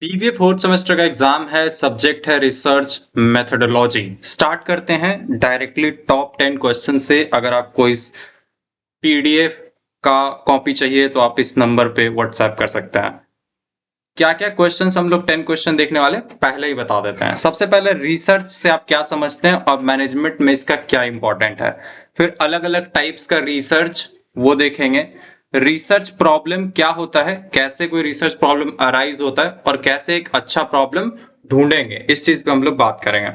BBA fourth semester का exam है। Subject है रिसर्च मेथोडोलॉजी। स्टार्ट करते हैं डायरेक्टली टॉप 10 क्वेश्चन से। अगर आपको इस पीडीएफ का कॉपी चाहिए तो आप इस नंबर पे व्हाट्सएप कर सकते हैं। क्या क्या क्वेश्चंस हम लोग 10 क्वेश्चन देखने वाले पहले ही बता देते हैं। सबसे पहले रिसर्च से आप क्या समझते हैं और मैनेजमेंट में इसका क्या इंपॉर्टेंट है। फिर अलग अलग टाइप्स का रिसर्च वो देखेंगे। रिसर्च प्रॉब्लम क्या होता है, कैसे कोई रिसर्च प्रॉब्लम अराइज होता है और कैसे एक अच्छा प्रॉब्लम ढूंढेंगे, इस चीज पे हम लोग बात करेंगे।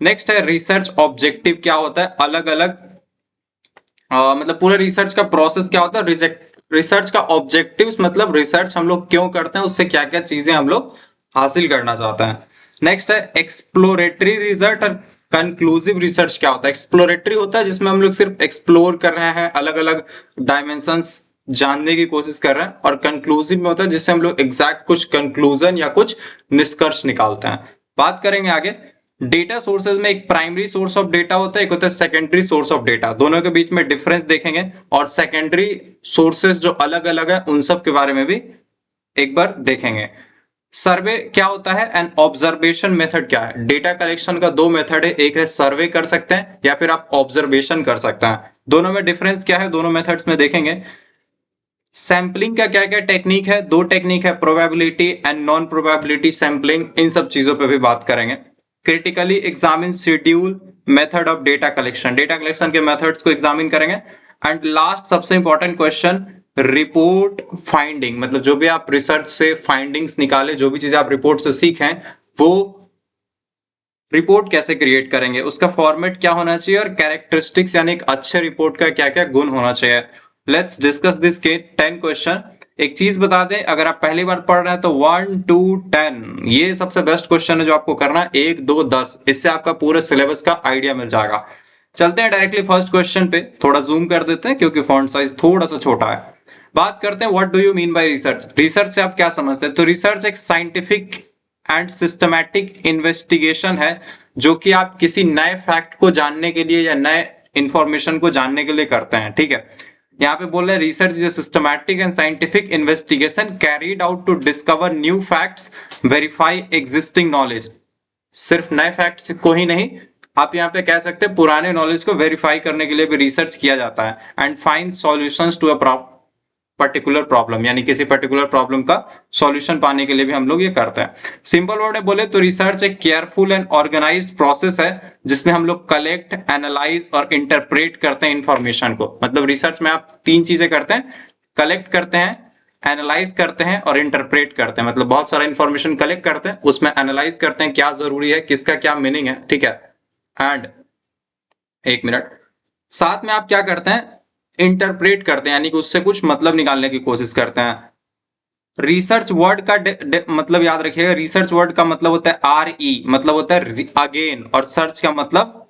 नेक्स्ट है रिसर्च ऑब्जेक्टिव क्या होता है। अलग अलग मतलब पूरे रिसर्च का प्रोसेस क्या होता है। रिसर्च का ऑब्जेक्टिव्स मतलब रिसर्च हम लोग क्यों करते हैं, उससे क्या क्या चीजें हम लोग हासिल करना चाहते हैं। नेक्स्ट है एक्सप्लोरेटरी रिसर्च और कंक्लूसिव रिसर्च क्या होता है। एक्सप्लोरेटरी होता है जिसमें हम लोग सिर्फ एक्सप्लोर कर रहे हैं, अलग अलग डायमेंशंस जानने की कोशिश कर रहे हैं। और कंक्लूसिव में होता है जिससे हम लोग एग्जैक्ट कुछ कंक्लूजन या कुछ निष्कर्ष निकालते हैं। बात करेंगे आगे। डेटा सोर्सेज में एक प्राइमरी सोर्स ऑफ डेटा होता है, एक होता है सेकेंडरी सोर्स ऑफ डेटा। दोनों के बीच में डिफरेंस देखेंगे और सेकेंडरी सोर्सेज जो अलग अलग है उन सब के बारे में भी एक बार देखेंगे। सर्वे क्या होता है एंड ऑब्जर्वेशन मेथड क्या है। डेटा कलेक्शन का दो मेथड है, एक है सर्वे कर सकते हैं या फिर आप ऑब्जर्वेशन कर सकते हैं। दोनों में डिफरेंस क्या है, दोनों मेथड्स में देखेंगे। सैम्पलिंग का क्या क्या टेक्निक है, दो टेक्निक है, probability and non probability sampling. इन सब चीजों पे भी बात करेंगे। Critically examine schedule method of data collection, data collection के मेथड्स को एग्जामिन करेंगे। एंड लास्ट सबसे इंपॉर्टेंट क्वेश्चन रिपोर्ट फाइंडिंग, मतलब जो भी आप रिसर्च से फाइंडिंग्स निकाले, जो भी चीजें आप रिपोर्ट से सीखें, वो रिपोर्ट कैसे क्रिएट करेंगे, उसका फॉर्मेट क्या होना चाहिए और कैरेक्टरिस्टिक्स यानी एक अच्छे रिपोर्ट का क्या क्या गुण होना चाहिए। लेट्स डिस्कस दिस के 10 क्वेश्चन। एक चीज बता दें, अगर आप पहली बार पढ़ रहे हैं तो 1 to 10 ये सबसे बेस्ट क्वेश्चन है जो आपको करना है। 1 2 10, इससे आपका पूरे सिलेबस का आइडिया मिल जाएगा। चलते हैं डायरेक्टली फर्स्ट क्वेश्चन पे। थोड़ा जूम कर देते हैं क्योंकि फॉन्ट साइज थोड़ा सा छोटा है। बात करते हैं what do you mean by research. Research से आप क्या समझते हैं। तो रिसर्च एक साइंटिफिक एंड सिस्टमैटिक इन्वेस्टिगेशन है जो कि आप किसी नए फैक्ट को जानने के लिए या नए इंफॉर्मेशन को जानने के लिए करते हैं। ठीक है, यहाँ पे बोल रहे हैं research is a systematic and scientific investigation carried out to discover new facts, verify existing knowledge. सिर्फ नए फैक्ट्स को ही नहीं, आप यहाँ पे कह सकते हैं पुराने नॉलेज को वेरीफाई करने के लिए भी रिसर्च किया जाता है। And find solutions to a particular problem, यानी किसी पर्टिकुलर प्रॉब्लम का सॉल्यूशन पाने के लिए भी हम लोग ये करते हैं। सिंपल वर्ड में बोले तो रिसर्च एक केयरफुल एंड ऑर्गेनाइज्ड प्रोसेस है जिसमें हम लोग कलेक्ट, एनालाइज और इंटरप्रेट करते हैं इंफॉर्मेशन को। मतलब रिसर्च में आप तीन चीजें करते हैं, कलेक्ट करते हैं, एनालाइज करते हैं और इंटरप्रेट करते हैं। मतलब बहुत सारा इंफॉर्मेशन कलेक्ट करते हैं, उसमें एनालाइज करते हैं क्या जरूरी है, किसका क्या मीनिंग है। ठीक है, एंड एक मिनट, साथ में आप क्या करते हैं, इंटरप्रेट करते हैं, यानी कि उससे कुछ मतलब निकालने की कोशिश करते हैं। रिसर्च वर्ड का मतलब याद रखिएगा, रिसर्च वर्ड का मतलब होता है आर ई, मतलब होता है अगेन, और सर्च का मतलब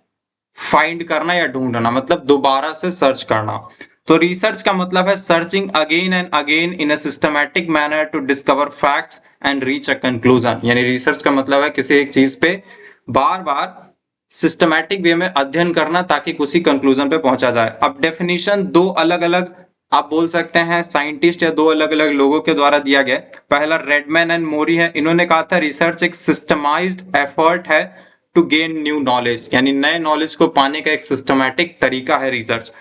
फाइंड करना या ढूंढना, मतलब दोबारा से सर्च करना। तो रिसर्च का मतलब है searching again and again in a systematic manner to discover facts and reach a conclusion. यानी रिसर्च का मतलब है किसी एक चीज पे बार बार सिस्टमैटिक वे में अध्ययन करना ताकि किसी कंक्लूजन पे पहुंचा जाए। अब डेफिनेशन दो अलग अलग आप बोल सकते हैं साइंटिस्ट या दो अलग अलग लोगों के द्वारा दिया गया। पहला रेडमैन एंड मोरी है, इन्होंने कहा था रिसर्च एक सिस्टमाइज्ड एफर्ट है टू गेन न्यू नॉलेज, यानी नए नॉलेज को पाने का एक सिस्टमैटिक तरीका है रिसर्च।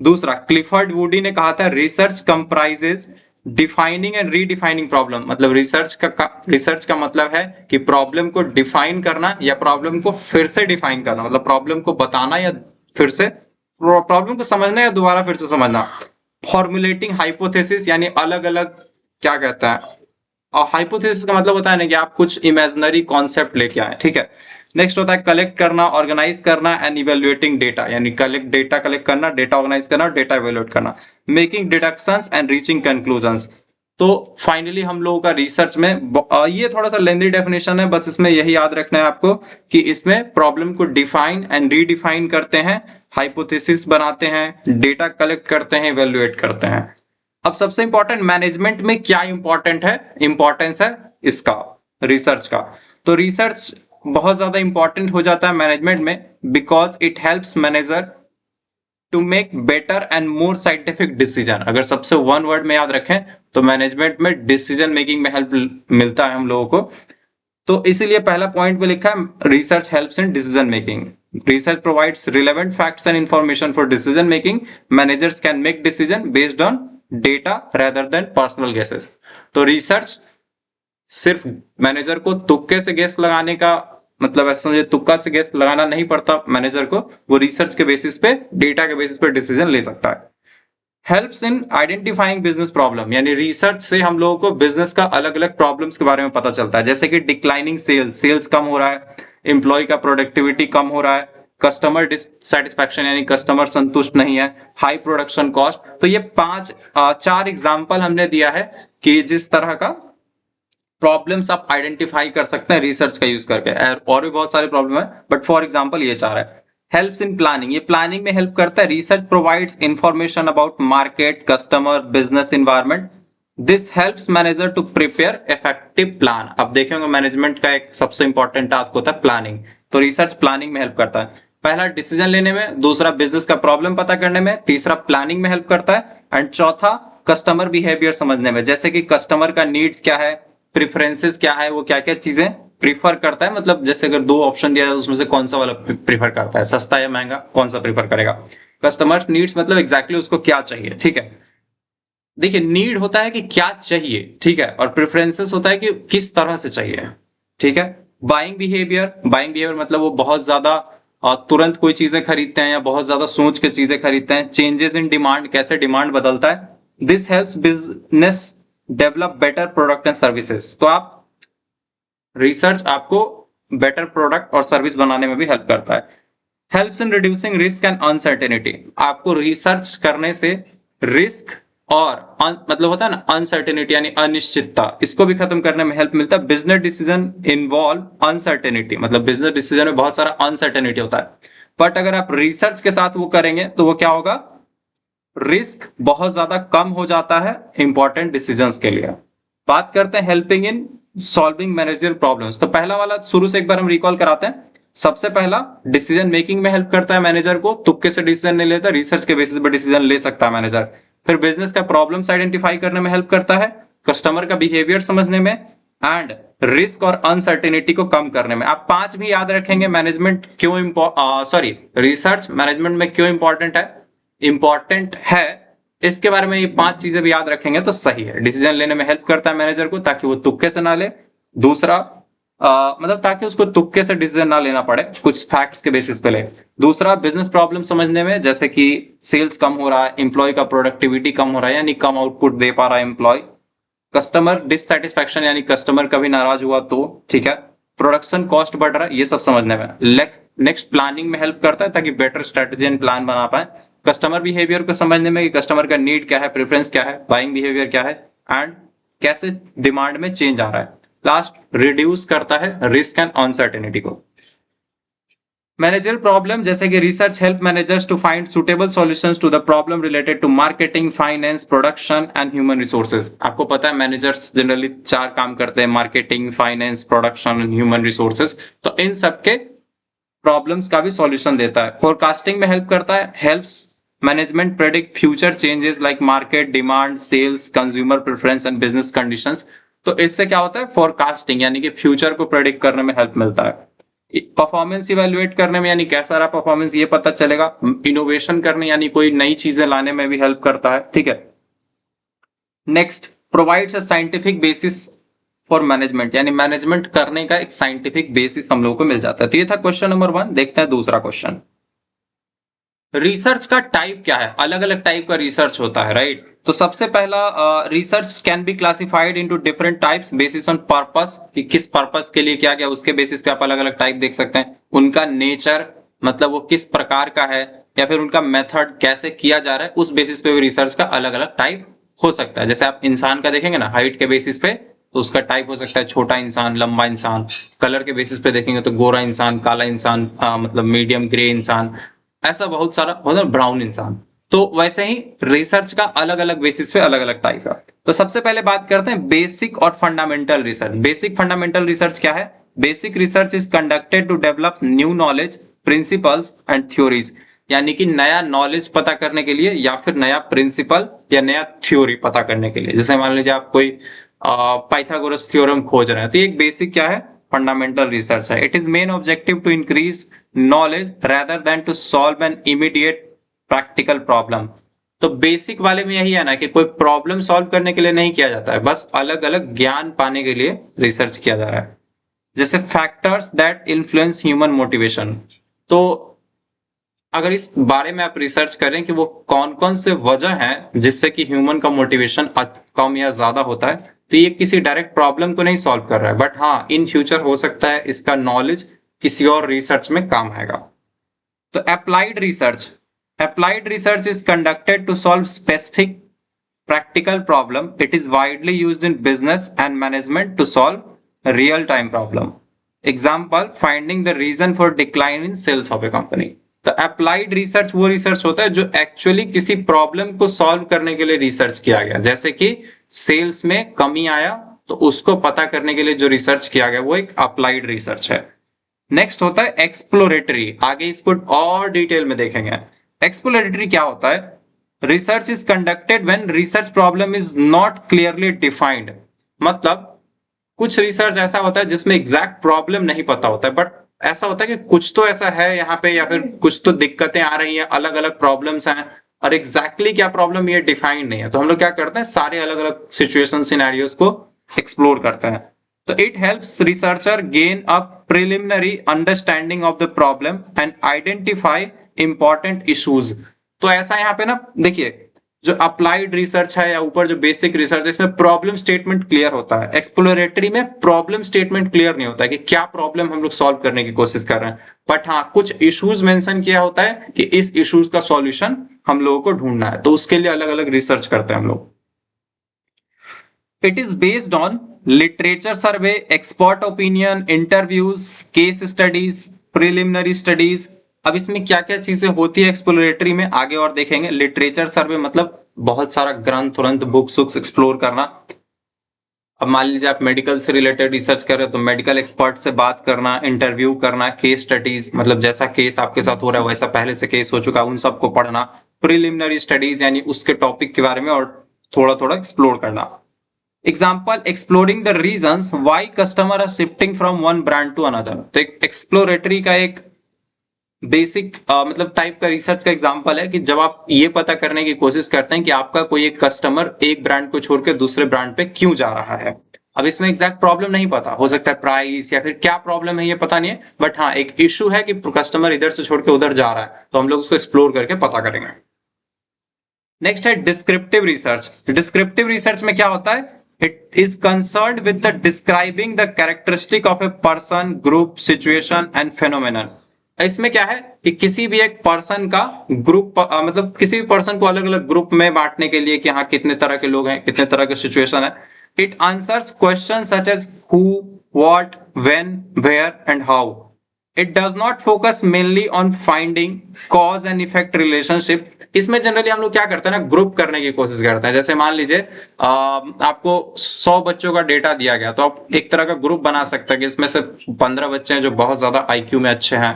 दूसरा क्लिफर्ड वुडी ने कहा था research comprises defining and redefining problem. मतलब रिसर्च का मतलब है कि प्रॉब्लम को डिफाइन करना या प्रॉब्लम को फिर से डिफाइन करना, मतलब प्रॉब्लम को बताना या फिर से प्रॉब्लम को समझना या दोबारा फिर से समझना। फॉर्मुलेटिंग हाइपोथेसिस, यानी अलग अलग क्या कहता है, और हाइपोथेसिस का मतलब होता है ना कि आप कुछ इमेजिनरी कॉन्सेप्ट लेके आए। ठीक है, नेक्स्ट होता है कलेक्ट करना, ऑर्गेनाइज करना एंड इवेल्युएटिंग डेटा, यानी डेटा कलेक्ट करना, डेटा ऑर्गेनाइज करना और डेटा इवेल्युएट करना। Making deductions and reaching conclusions. तो फाइनली हम लोगों का रिसर्च में ये थोड़ा सा लेंदी डेफिनेशन है, बस इसमें यही याद रखना है आपको कि इसमें प्रॉब्लम को डिफाइन एंड रीडिफाइन करते हैं, हाइपोथेसिस बनाते हैं, डेटा कलेक्ट करते हैं, इवेल्युएट करते हैं। अब सबसे इंपॉर्टेंट मैनेजमेंट में क्या इंपॉर्टेंट है, इंपॉर्टेंस है इसका, रिसर्च का। तो रिसर्च बहुत ज्यादा इंपॉर्टेंट हो जाता है मैनेजमेंट में because it helps manager to make better and more scientific decision. अगर सबसे वन वर्ड में याद रखें तो मैनेजमेंट में डिसीजन मेकिंग में हेल्प मिलता है हम लोगों को। तो इसीलिए पहला पॉइंट में लिखा है research helps in decision making. Research provides relevant facts and information for decision making. Managers can make decision based on data rather than personal guesses. तो रिसर्च सिर्फ मैनेजर को तुक्के से गेस लगाने का मतलब ऐसा समझे, तुक्का से गेस लगाना नहीं पड़ता मैनेजर को, वो रिसर्च के बेसिस पे, डेटा के बेसिस पे डिसीजन ले सकता है। Helps in identifying business problem, यानी रिसर्च से हम लोगों को बिजनेस का अलग अलग प्रॉब्लम्स के बारे में पता चलता है, जैसे कि डिक्लाइनिंग सेल्स कम हो रहा है, एम्प्लॉय का प्रोडक्टिविटी कम हो रहा है, कस्टमर डिससेटिस्फैक्शन यानी कस्टमर संतुष्ट नहीं है, हाई प्रोडक्शन कॉस्ट। तो ये चार एग्जाम्पल हमने दिया है कि जिस तरह का प्रॉब्लम्स आप आइडेंटिफाई कर सकते हैं रिसर्च का यूज करके। और भी बहुत सारे प्रॉब्लम है, बट फॉर एग्जांपल ये चार है। हेल्प्स इन प्लानिंग, ये प्लानिंग में हेल्प करता है। Research provides information about market, customer, business environment. This helps manager to prepare effective plan. अब देखेंगे मैनेजमेंट का एक सबसे इंपॉर्टेंट टास्क होता है प्लानिंग, तो रिसर्च प्लानिंग में हेल्प करता है। पहला डिसीजन लेने में, दूसरा बिजनेस का प्रॉब्लम पता करने में, तीसरा प्लानिंग में हेल्प करता है, एंड चौथा कस्टमर बिहेवियर समझने में, जैसे कि कस्टमर का नीड्स क्या है, प्रेफरेंसेस क्या है, वो क्या क्या चीजें प्रीफर करता है। मतलब जैसे अगर दो ऑप्शन दिया जाए तो उसमें से कौन सा वाला प्रीफर करता है, सस्ता या महंगा, कौन सा प्रीफर करेगा। कस्टमर नीड्स मतलब एग्जैक्टली उसको क्या चाहिए, ठीक है। देखिए नीड होता है कि क्या चाहिए, ठीक है, और प्रेफरेंसेस होता है कि किस तरह से चाहिए, ठीक है। बाइंग बिहेवियर मतलब वो बहुत ज्यादा तुरंत कोई चीजें खरीदते हैं या बहुत ज्यादा सोच के चीजें खरीदते हैं। चेंजेस इन डिमांड, कैसे डिमांड बदलता है। This helps business develop better product and services. तो आप रिसर्च आपको बेटर प्रोडक्ट और सर्विस बनाने में भी हेल्प करता है। Helps in reducing risk and uncertainty, आपको रिसर्च करने से रिस्क और मतलब होता है ना अनसर्टेनिटी यानी अनिश्चितता, इसको भी खत्म करने में हेल्प मिलता है। बिजनेस डिसीजन इन्वॉल्व अनसर्टेनिटी, मतलब बिजनेस डिसीजन में बहुत सारा अनसर्टेनिटी होता है, बट अगर आप रिसर्च के साथ वो करेंगे तो वो क्या होगा, रिस्क बहुत ज्यादा कम हो जाता है इंपॉर्टेंट डिसीजंस के लिए। बात करते हैं helping in solving managerial problems. तो पहला वाला शुरू से एक बार हम रिकॉल कराते हैं। सबसे पहला डिसीजन मेकिंग में हेल्प करता है मैनेजर को, तुक्के से डिसीजन नहीं लेता, रिसर्च के बेसिस पर डिसीजन ले सकता है मैनेजर। फिर बिजनेस का प्रॉब्लम्स आइडेंटिफाई करने में हेल्प करता है, कस्टमर का बिहेवियर समझने में, एंड रिस्क और अनसर्टेनिटी को कम करने में। आप पांच भी याद रखेंगे मैनेजमेंट क्यों रिसर्च मैनेजमेंट में क्यों इंपॉर्टेंट है, इसके बारे में ये पांच चीजें भी याद रखेंगे तो सही है। डिसीजन लेने में हेल्प करता है मैनेजर को ताकि वो तुक्के से ना ले, दूसरा मतलब ताकि उसको तुक्के से डिसीजन ना लेना पड़े, कुछ फैक्ट्स के बेसिस पे ले। दूसरा बिजनेस प्रॉब्लम समझने में, जैसे कि सेल्स कम हो रहा है, एम्प्लॉय का प्रोडक्टिविटी कम हो रहा है यानी कम आउटपुट दे पा रहा है एम्प्लॉय, कस्टमर डिससेटिस्फैक्शन यानी कस्टमर कभी नाराज हुआ तो, ठीक है, प्रोडक्शन कॉस्ट बढ़ रहा है, ये सब समझने में। नेक्स्ट प्लानिंग में हेल्प करता है ताकि बेटर स्ट्रेटेजी एंड प्लान बना पाए। कस्टमर बिहेवियर को समझने में कि कस्टमर का नीड क्या है, प्रेफरेंस क्या है, बाइंग बिहेवियर क्या है, एंड कैसे डिमांड में चेंज आ रहा है। लास्ट रिड्यूस करता है रिस्क एंड अनसर्टेनिटी को। मैनेजर प्रॉब्लम, जैसे कि research help managers to find suitable solutions to the problem related to marketing, finance, production and human resources. आपको पता है मैनेजर्स जनरली चार काम करते हैं, marketing, finance, production and human resources. तो इन सबके प्रॉब्लम्स का भी सॉल्यूशन देता है। फोरकास्टिंग में हेल्प करता है, helps management predict future changes like market demand, sales, consumer preference and business conditions. तो इससे क्या होता है, फोरकास्टिंग यानी कि फ्यूचर को प्रेडिक्ट करने में हेल्प मिलता है। परफॉर्मेंस इवेल्युएट करने में यानी कैसा रहा परफॉर्मेंस ये पता चलेगा। इनोवेशन करने यानी कोई नई चीजें लाने में भी हेल्प करता है, ठीक है। Next provides a scientific basis for management, यानी मैनेजमेंट करने का एक साइंटिफिक बेसिस हम लोगों को मिल जाता है। तो ये था क्वेश्चन नंबर 1। देखते हैं दूसरा क्वेश्चन। रिसर्च का टाइप क्या है, अलग अलग टाइप का रिसर्च होता है, राइट। तो सबसे पहला research can be classified into different types basis on purpose, कि किस पर्पस के लिए क्या क्या, उसके बेसिस पे आप अलग अलग टाइप देख सकते हैं। उनका नेचर मतलब वो किस प्रकार का है, या फिर उनका मेथड कैसे किया जा रहा है, उस बेसिस पे भी रिसर्च का अलग अलग टाइप हो सकता है। जैसे आप इंसान का देखेंगे ना, हाइट के बेसिस पे तो उसका टाइप हो सकता है छोटा इंसान, लंबा इंसान। कलर के बेसिस पे देखेंगे तो गोरा इंसान, काला इंसान, मतलब मीडियम ग्रे इंसान, ऐसा बहुत सारा, मतलब ब्राउन इंसान। तो वैसे ही रिसर्च का अलग अलग बेसिस पे अलग अलग टाइप है। तो सबसे पहले बात करते हैं बेसिक और fundamental research. Basic fundamental research क्या है? Basic research is conducted to develop new knowledge, principles and theories. यानी कि नया नॉलेज पता करने के लिए या फिर नया प्रिंसिपल या नया थ्योरी पता करने के लिए। जैसे मान लीजिए आप कोई पाइथागोरस थ्योरम खोज रहे हैं, तो एक बेसिक क्या है, फंडामेंटल रिसर्च है। It is main objective to increase knowledge rather than to solve an immediate practical problem। तो बेसिक वाले में यही है ना कि कोई प्रॉब्लम सॉल्व करने के लिए नहीं किया जाता है, बस अलग अलग ज्ञान पाने के लिए रिसर्च किया जा रहा है। जैसे factors that influence human motivation, तो अगर इस बारे में आप रिसर्च करें कि वो कौन कौन से वजह हैं जिससे कि ह्यूमन का मोटिवेशन कम या ज्यादा होता है, तो ये किसी डायरेक्ट प्रॉब्लम को नहीं सॉल्व कर रहा है, बट हाँ इन फ्यूचर हो सकता है इसका नॉलेज किसी और रिसर्च में काम आएगा। तो applied research is conducted to solve specific practical problem. It is widely used in business and management to solve real time problem. Example, finding the reason for decline in sales of a company। तो applied research वो research होता है जो actually किसी problem को solve करने के लिए रिसर्च किया गया, जैसे कि सेल्स में कमी आया तो उसको पता करने के लिए जो रिसर्च किया गया वो एक अप्लाइड रिसर्च है। नेक्स्ट होता है एक्सप्लोरेटरी, आगे इसको और डिटेल में देखेंगे। एक्सप्लोरेटरी क्या होता है, research is conducted when research problem is not clearly defined. मतलब कुछ रिसर्च ऐसा होता है जिसमें एग्जैक्ट प्रॉब्लम नहीं पता होता है, बट ऐसा होता है कि कुछ तो ऐसा है यहाँ पे या फिर कुछ तो दिक्कतें आ रही हैं, अलग अलग प्रॉब्लम्स हैं और एग्जैक्टली क्या प्रॉब्लम ये डिफाइंड नहीं है। तो हम लोग क्या करते हैं, सारे अलग अलग सिचुएशन सिनेरियोस को एक्सप्लोर करते हैं। तो it helps researcher gain a preliminary understanding of the problem and identify important issues. तो ऐसा यहाँ पे ना देखिए, जो अप्लाइड रिसर्च है या ऊपर जो बेसिक रिसर्च है इसमें प्रॉब्लम स्टेटमेंट क्लियर होता है, एक्सप्लोरेटरी में प्रॉब्लम स्टेटमेंट क्लियर नहीं होता है कि क्या प्रॉब्लम हम लोग सॉल्व करने की कोशिश कर रहे हैं, बट हाँ कुछ इश्यूज मेंशन किया होता है कि इस इश्यूज का सॉल्यूशन हम लोगों को ढूंढना है, तो उसके लिए अलग अलग रिसर्च करते हैं हम लोग। It is based on literature survey, expert opinion, interviews, case studies, preliminary studies. अब इसमें क्या क्या चीजें होती है एक्सप्लोरेटरी में आगे और देखेंगे। लिटरेचर सर्वे मतलब बहुत सारा ग्रंथ तुरंत बुक्स एक्सप्लोर करना। अब मान लीजिए आप मेडिकल से रिलेटेड रिसर्च कर रहे हो तो मेडिकल एक्सपर्ट से बात करना, इंटरव्यू करना, केस स्टडीज मतलब जैसा केस आपके साथ हो रहा है वैसा पहले से केस हो चुका है उन सबको पढ़ना, प्रिलिमिनरी स्टडीज यानी उसके टॉपिक के बारे में और थोड़ा थोड़ा एक्सप्लोर करना। Example, exploring the reasons why customer are shifting from one brand to another. तो एक एक्सप्लोरेटरी का एक बेसिक मतलब टाइप का रिसर्च का एग्जांपल है कि जब आप ये पता करने की कोशिश करते हैं कि आपका कोई एक कस्टमर एक ब्रांड को छोड़कर दूसरे ब्रांड पे क्यों जा रहा है। अब इसमें एग्जैक्ट प्रॉब्लम नहीं पता, हो सकता है प्राइस या फिर क्या प्रॉब्लम है ये पता नहीं है, बट हाँ एक इश्यू है कि कस्टमर इधर से छोड़ के उधर जा रहा है, तो हम लोग उसको एक्सप्लोर करके पता करेंगे। नेक्स्ट है डिस्क्रिप्टिव रिसर्च। डिस्क्रिप्टिव रिसर्च में क्या होता है, it is concerned with the describing the characteristic of a person, group, situation and phenomenon. इसमें क्या है कि किसी भी एक पर्सन का ग्रुप मतलब किसी भी पर्सन को अलग अलग ग्रुप में बांटने के लिए कि हाँ कितने तरह के लोग हैं, कितने तरह के सिचुएशन है। It answers question such as who, what, when, where and how. It does not focus mainly on finding cause and effect relationship. इसमें जनरली हम लोग क्या करते हैं ना, ग्रुप करने की कोशिश करते हैं। जैसे मान लीजिए आपको 100 बच्चों का डेटा दिया गया, तो आप एक तरह का ग्रुप बना सकते हैं कि इसमें से 15 बच्चे हैं जो बहुत ज्यादा आईक्यू में अच्छे हैं,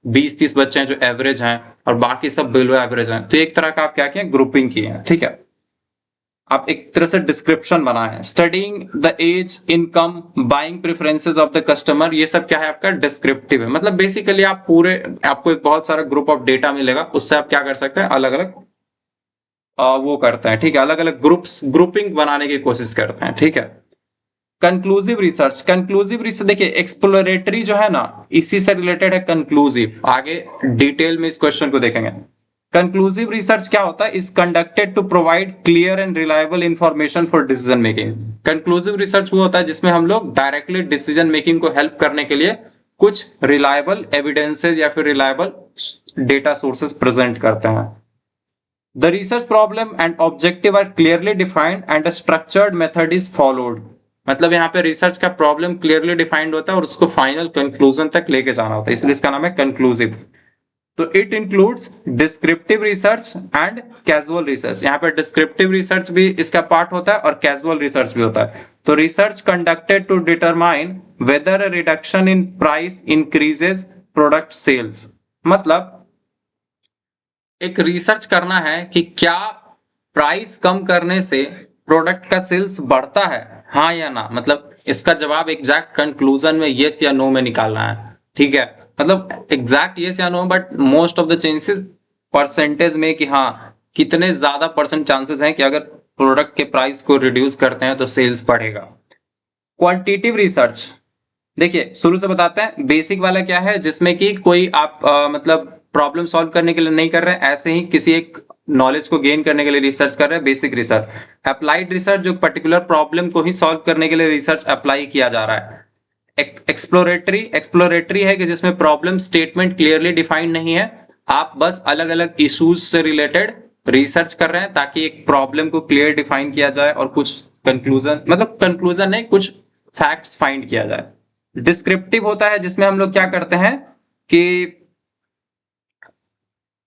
20-30 बच्चे हैं जो एवरेज हैं और बाकी सब बिलो एवरेज हैं। तो एक तरह का आप क्या किए, ग्रुपिंग किए हैं, ठीक है। आप एक तरह से डिस्क्रिप्शन बना है। Studying the age, income, buying preferences of the customer, ये सब क्या है आपका डिस्क्रिप्टिव है। मतलब बेसिकली आप पूरे आपको एक बहुत सारा ग्रुप ऑफ डेटा मिलेगा, उससे आप क्या कर सकते हैं, अलग अलग वो करते हैं, ठीक है, अलग अलग ग्रुप्स ग्रुपिंग बनाने की कोशिश करते हैं, ठीक है। कंक्लूसिव रिसर्च देखिए एक्सप्लोरेटरी जो है ना इसी से रिलेटेड है कंक्लूसिव, आगे डिटेल में इस क्वेश्चन को देखेंगे। कंक्लूसिव रिसर्च क्या होता है, is conducted to provide clear and reliable information for decision making. Conclusive research वो होता है जिसमें हम लोग डायरेक्टली डिसीजन मेकिंग को हेल्प करने के लिए कुछ रिलायबल एविडेंसेस या फिर रिलायबल डेटा सोर्सेस प्रेजेंट करते हैं। The research problem and objective are clearly defined and a structured method is followed. मतलब यहाँ पे रिसर्च का प्रॉब्लम क्लियरली डिफाइंड होता है और उसको फाइनल कंक्लूजन तक लेके जाना होता है, इसलिए इसका नाम है कंक्लूसिव। तो it includes descriptive research and casual research. यहाँ पे डिस्क्रिप्टिव रिसर्च भी इसका पार्ट होता है और कैजुअल रिसर्च भी होता है। तो research conducted to determine whether a reduction in price increases product sales. मतलब एक रिसर्च करना है कि क्या प्राइस कम करने से प्रोडक्ट का सेल्स बढ़ता है, हाँ या ना। मतलब इसका जवाब एग्जैक्ट कंक्लूजन में यस या नो में निकालना है, ठीक है। मतलब एग्जैक्ट यस या no, but most of the chances percentage में कि हाँ कितने ज्यादा परसेंट चांसेस हैं कि अगर प्रोडक्ट के प्राइस को रिड्यूस करते हैं तो सेल्स बढ़ेगा। क्वांटिटेटिव रिसर्च, देखिए शुरू से बताते हैं। बेसिक वाला क्या है, जिसमें कि कोई आप मतलब प्रॉब्लम सॉल्व करने के लिए नहीं कर रहे हैं, ऐसे ही किसी एक नॉलेज को गेन करने के लिए रिसर्च कर रहे हैं, बेसिक रिसर्च। अप्लाइड रिसर्च, जो पर्टिकुलर प्रॉब्लम को ही सॉल्व करने के लिए रिसर्च अप्लाई किया जा रहा है। एक्सप्लोरेटरी, एक्सप्लोरेटरी है कि जिसमें प्रॉब्लम स्टेटमेंट क्लियरली डिफाइंड नहीं है, आप बस अलग अलग इश्यूज से रिलेटेड रिसर्च कर रहे हैं ताकि एक प्रॉब्लम को क्लियर डिफाइन किया जाए और कुछ कंक्लूजन, मतलब कंक्लूजन नहीं, कुछ फैक्ट्स फाइंड किया जाए। डिस्क्रिप्टिव होता है जिसमें हम लोग क्या करते हैं कि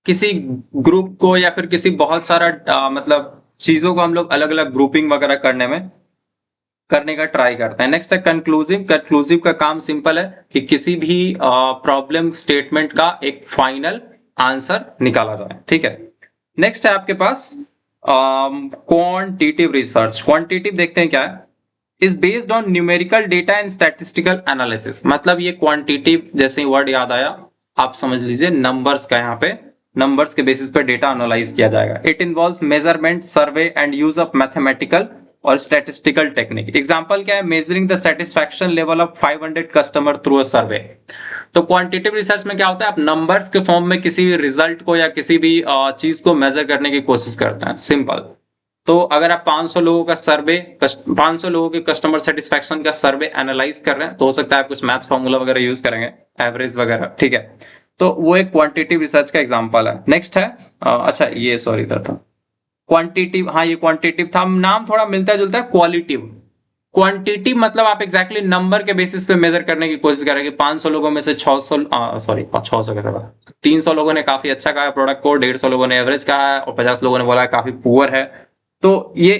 किसी ग्रुप को या फिर किसी बहुत सारा मतलब चीजों को हम लोग अलग अलग ग्रुपिंग वगैरह करने का ट्राई करते हैं। नेक्स्ट है कंक्लूसिव। कंक्लूसिव का काम सिंपल है कि किसी भी प्रॉब्लम स्टेटमेंट का एक फाइनल आंसर निकाला जाए, ठीक है। नेक्स्ट है आपके पास क्वांटिटिव रिसर्च। क्वांटिटिव देखते हैं क्या है, is based on numerical data and statistical analysis. मतलब ये क्वांटिटिव जैसे ही वर्ड याद आया आप समझ लीजिए नंबर्स का, यहाँ पे नंबर्स के बेसिस पे डेटा एनालाइज किया जाएगा। It involves measurement, survey and use of mathematical और स्टैटिस्टिकल टेक्निक। एग्जांपल क्या है, measuring the satisfaction level of 500 customer through a survey. तो क्वांटिटिव रिसर्च में क्या होता है, आप नंबर्स के फॉर्म में किसी भी रिजल्ट को या किसी भी चीज को मेजर करने की कोशिश करते हैं, सिंपल। तो अगर आप 500 लोगों का सर्वे, 500 लोगों के कस्टमर सेटिस्फैक्शन का सर्वे एनालाइज कर रहे हैं, तो हो सकता है आप कुछ मैथ्स फॉर्मूला वगैरह यूज करेंगे, एवरेज वगैरह, ठीक है। तो वो एक क्वांटिटिव रिसर्च का एग्जांपल है। नेक्स्ट है अच्छा ये सॉरी था क्वांटिटिव, हाँ ये क्वांटिटिव था, नाम थोड़ा मिलता जुलता है, क्वालिटिव। क्वांटिटिव मतलब आप एग्जैक्टली नंबर के बेसिस पे मेजर करने की कोशिश करेंगे। 500 लोगों में से 600 सॉरी 600 का 300 लोगों ने काफी अच्छा कहा प्रोडक्ट को, 150 लोगों ने एवरेज कहा है और 50 लोगों ने बोला काफी पुअर है। तो ये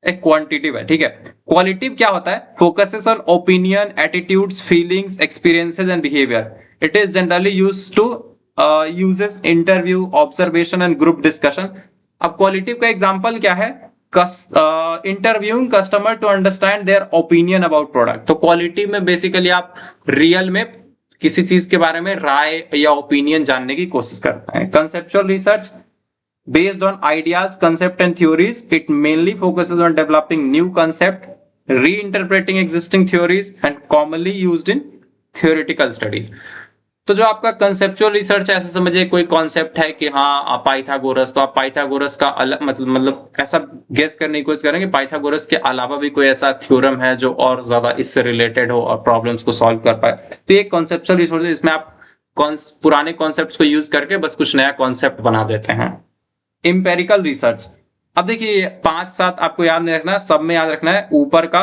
एक क्वांटिटिव है, ठीक है। क्वालिटिव क्या होता है, focuses on opinion, attitudes, feelings, experiences and behaviour. It is generally used to uses interview, observation and group discussion. अब क्वालिटिव का एग्जांपल क्या है, interviewing customer to understand their opinion about product. तो क्वालिटी में basically आप real में किसी चीज के बारे में राय या ओपिनियन जानने की कोशिश करते हैं। Conceptual research based on ideas, concept and theories. It mainly focuses on developing new concept, reinterpreting existing theories and commonly used in theoretical studies. तो जो आपका कंसेप्चुअल रिसर्च है, ऐसा समझिए कोई कॉन्सेप्ट है कि हाँ पाइथागोरस, तो आप पाइथागोरस का अलग मतलब ऐसा गेस करने की कोशिश करेंगे पाइथागोरस के अलावा भी कोई ऐसा थ्योरम है जो और ज्यादा इससे रिलेटेड हो और प्रॉब्लम्स को सॉल्व कर पाए। तो ये कंसेप्चुअल रिसर्च है, इसमें आप पुराने कॉन्सेप्ट को यूज करके बस कुछ नया कॉन्सेप्ट बना देते हैं। इंपेरिकल रिसर्च, अब देखिए 5-7 आपको याद नहीं रखना, सब में याद रखना है, ऊपर का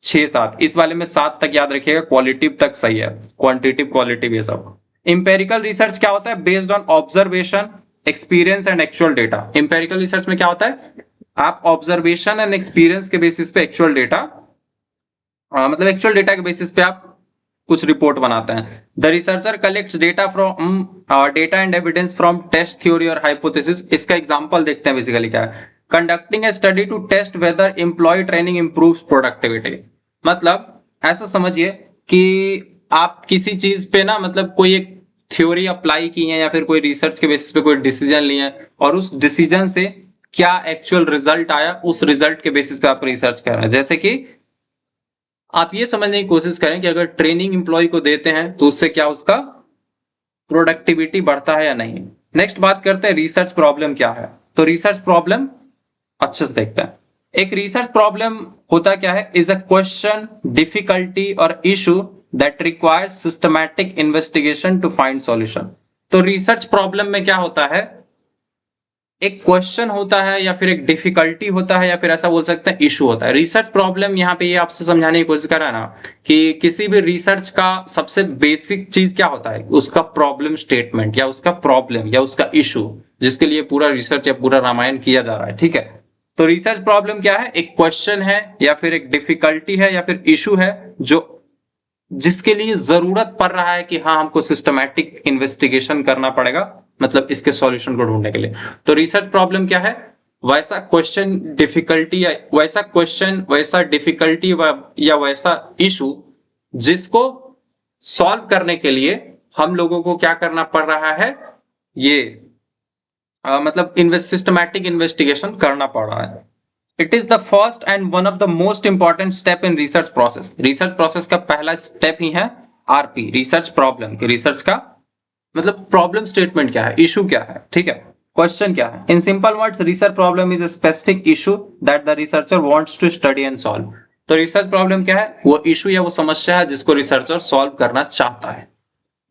6-7, इस वाले में 7 तक याद रखिएगा, क्वालिटिव तक सही है, क्वांटिटिव क्वालिटिव ये सब। इंपेरिकल रिसर्च क्या होता है, based on observation, experience and actual data. Empirical research में क्या होता है, आप ऑब्जर्वेशन एंड एक्सपीरियंस के बेसिस पे एक्चुअल डेटा, मतलब एक्चुअल डेटा के बेसिस पे आप कुछ रिपोर्ट बनाते हैं। The researcher collects data from data and evidence from test theory और हाइपोथेसिस। इसका एग्जांपल देखते हैं बेसिकली क्या है, conducting a study to test whether employ training improves productivity. मतलब ऐसा समझिए कि आप किसी चीज पे ना मतलब कोई एक थ्योरी अप्लाई की है या फिर कोई रिसर्च के बेसिस पे कोई डिसीजन लिए और उस डिसीजन से क्या एक्चुअल रिजल्ट आया, उस रिजल्ट के बेसिस पे आप रिसर्च कर रहे हैं। जैसे कि आप ये समझने की कोशिश करें कि अगर ट्रेनिंग एम्प्लॉय को देते हैं तो उससे क्या उसका प्रोडक्टिविटी बढ़ता है या नहीं। नेक्स्ट बात करते हैं रिसर्च प्रॉब्लम क्या है। तो रिसर्च प्रॉब्लम अच्छे से देखते हैं। एक रिसर्च प्रॉब्लम होता क्या है, इज अ क्वेश्चन, डिफिकल्टी और issue that requires systematic investigation to find solution. तो रिसर्च प्रॉब्लम में क्या होता है, एक क्वेश्चन होता है या फिर एक डिफिकल्टी होता है या फिर ऐसा बोल सकते हैं इशू होता है। रिसर्च प्रॉब्लम यहाँ पे ये आपसे समझाने की कोशिश कर रहा है ना कि किसी भी रिसर्च का सबसे बेसिक चीज क्या होता है, उसका प्रॉब्लम स्टेटमेंट या उसका प्रॉब्लम या उसका इशू, जिसके लिए पूरा रिसर्च या पूरा रामायण किया जा रहा है, ठीक है। तो रिसर्च प्रॉब्लम क्या है, एक क्वेश्चन है या फिर एक डिफिकल्टी है या फिर इशू है जो जिसके लिए जरूरत पड़ रहा है कि हाँ हमको सिस्टमैटिक इन्वेस्टिगेशन करना पड़ेगा, मतलब इसके सॉल्यूशन को ढूंढने के लिए। तो रिसर्च प्रॉब्लम क्या है? वैसा क्वेश्चन डिफिकल्टी या वैसा क्वेश्चन, वैसा डिफिकल्टी या वैसा इशू जिसको सॉल्व करने के लिए हम लोगों को क्या करना पड़ रहा है, ये मतलब सिस्टमैटिक इन्वेस्टिगेशन करना पड़ रहा है। It is the first and one of the most important step in research process. Research process का पहला स्टेप ही है आरपी, रिसर्च प्रॉब्लम। कि रिसर्च का मतलब प्रॉब्लम स्टेटमेंट क्या है, इशू क्या है, ठीक है, क्वेश्चन क्या है। In simple words, research problem is a specific issue that the researcher wants to study and solve. तो रिसर्च प्रॉब्लम क्या है? वो इशू या वो समस्या है जिसको रिसर्चर सॉल्व करना चाहता है।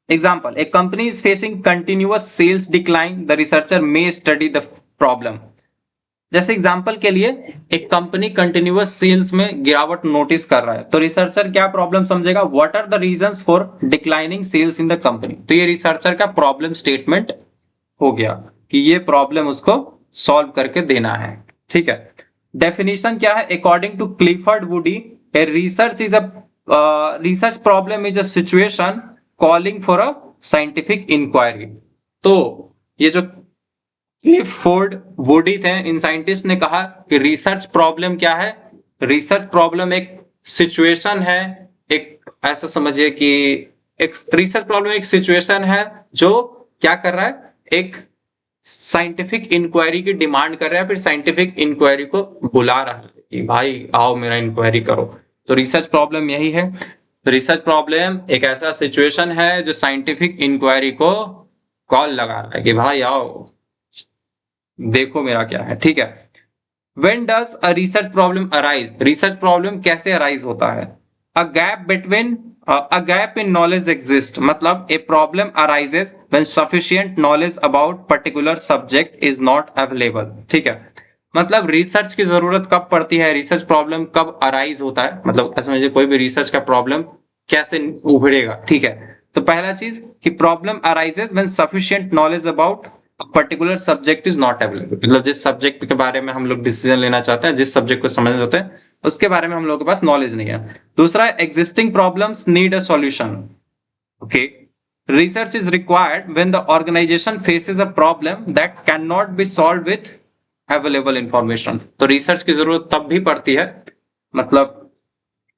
Example, a company is facing continuous sales decline. The researcher may study the problem. जैसे एग्जाम्पल के लिए एक कंपनी कंटिन्यूअस सेल्स में गिरावट नोटिस कर रहा है, तो रिसर्चर क्या प्रॉब्लम समझेगा? What are the reasons for declining sales in the company. तो ये रिसर्चर का प्रॉब्लम स्टेटमेंट हो गया कि ये प्रॉब्लम उसको सॉल्व करके देना है, ठीक है। डेफिनेशन क्या है? According to Clifford Woody, a research problem is a situation calling for a scientific inquiry. तो ये जो क्लिफोर्ड वुडी थे, इन साइंटिस्ट ने कहा कि रिसर्च प्रॉब्लम क्या है? रिसर्च प्रॉब्लम एक सिचुएशन है, एक ऐसा समझिए कि एक रिसर्च प्रॉब्लम एक सिचुएशन है जो क्या कर रहा है, एक साइंटिफिक इंक्वायरी की डिमांड कर रहा है, फिर साइंटिफिक इंक्वायरी को बुला रहा है कि भाई आओ मेरा इंक्वायरी करो। तो रिसर्च प्रॉब्लम यही है। रिसर्च प्रॉब्लम एक ऐसा सिचुएशन है जो साइंटिफिक इंक्वायरी को कॉल लगा रहा है कि भाई आओ देखो मेरा क्या है, ठीक है। When does a research problem arise? Research problem कैसे arise होता है? A gap in knowledge exists. मतलब a problem arises when sufficient knowledge about particular subject is not available. ठीक है, मतलब रिसर्च की जरूरत कब पड़ती है, रिसर्च प्रॉब्लम कब अराइज होता है, मतलब ऐसा समझिए कोई भी रिसर्च का प्रॉब्लम कैसे उभरेगा, ठीक है। तो पहला चीज कि problem arises when sufficient knowledge about particular subject is not available. मतलब जिस सब्जेक्ट के बारे में हम लोग डिसीजन लेना चाहते हैं, जिस सब्जेक्ट को समझना चाहते हैं, उसके बारे में हम लोगों के पास नॉलेज नहीं है। दूसरा, existing problems need a solution. Okay, research is required when the organisation faces a problem that can not be solve with available information. तो रिसर्च की जरूरत तब भी पड़ती है, मतलब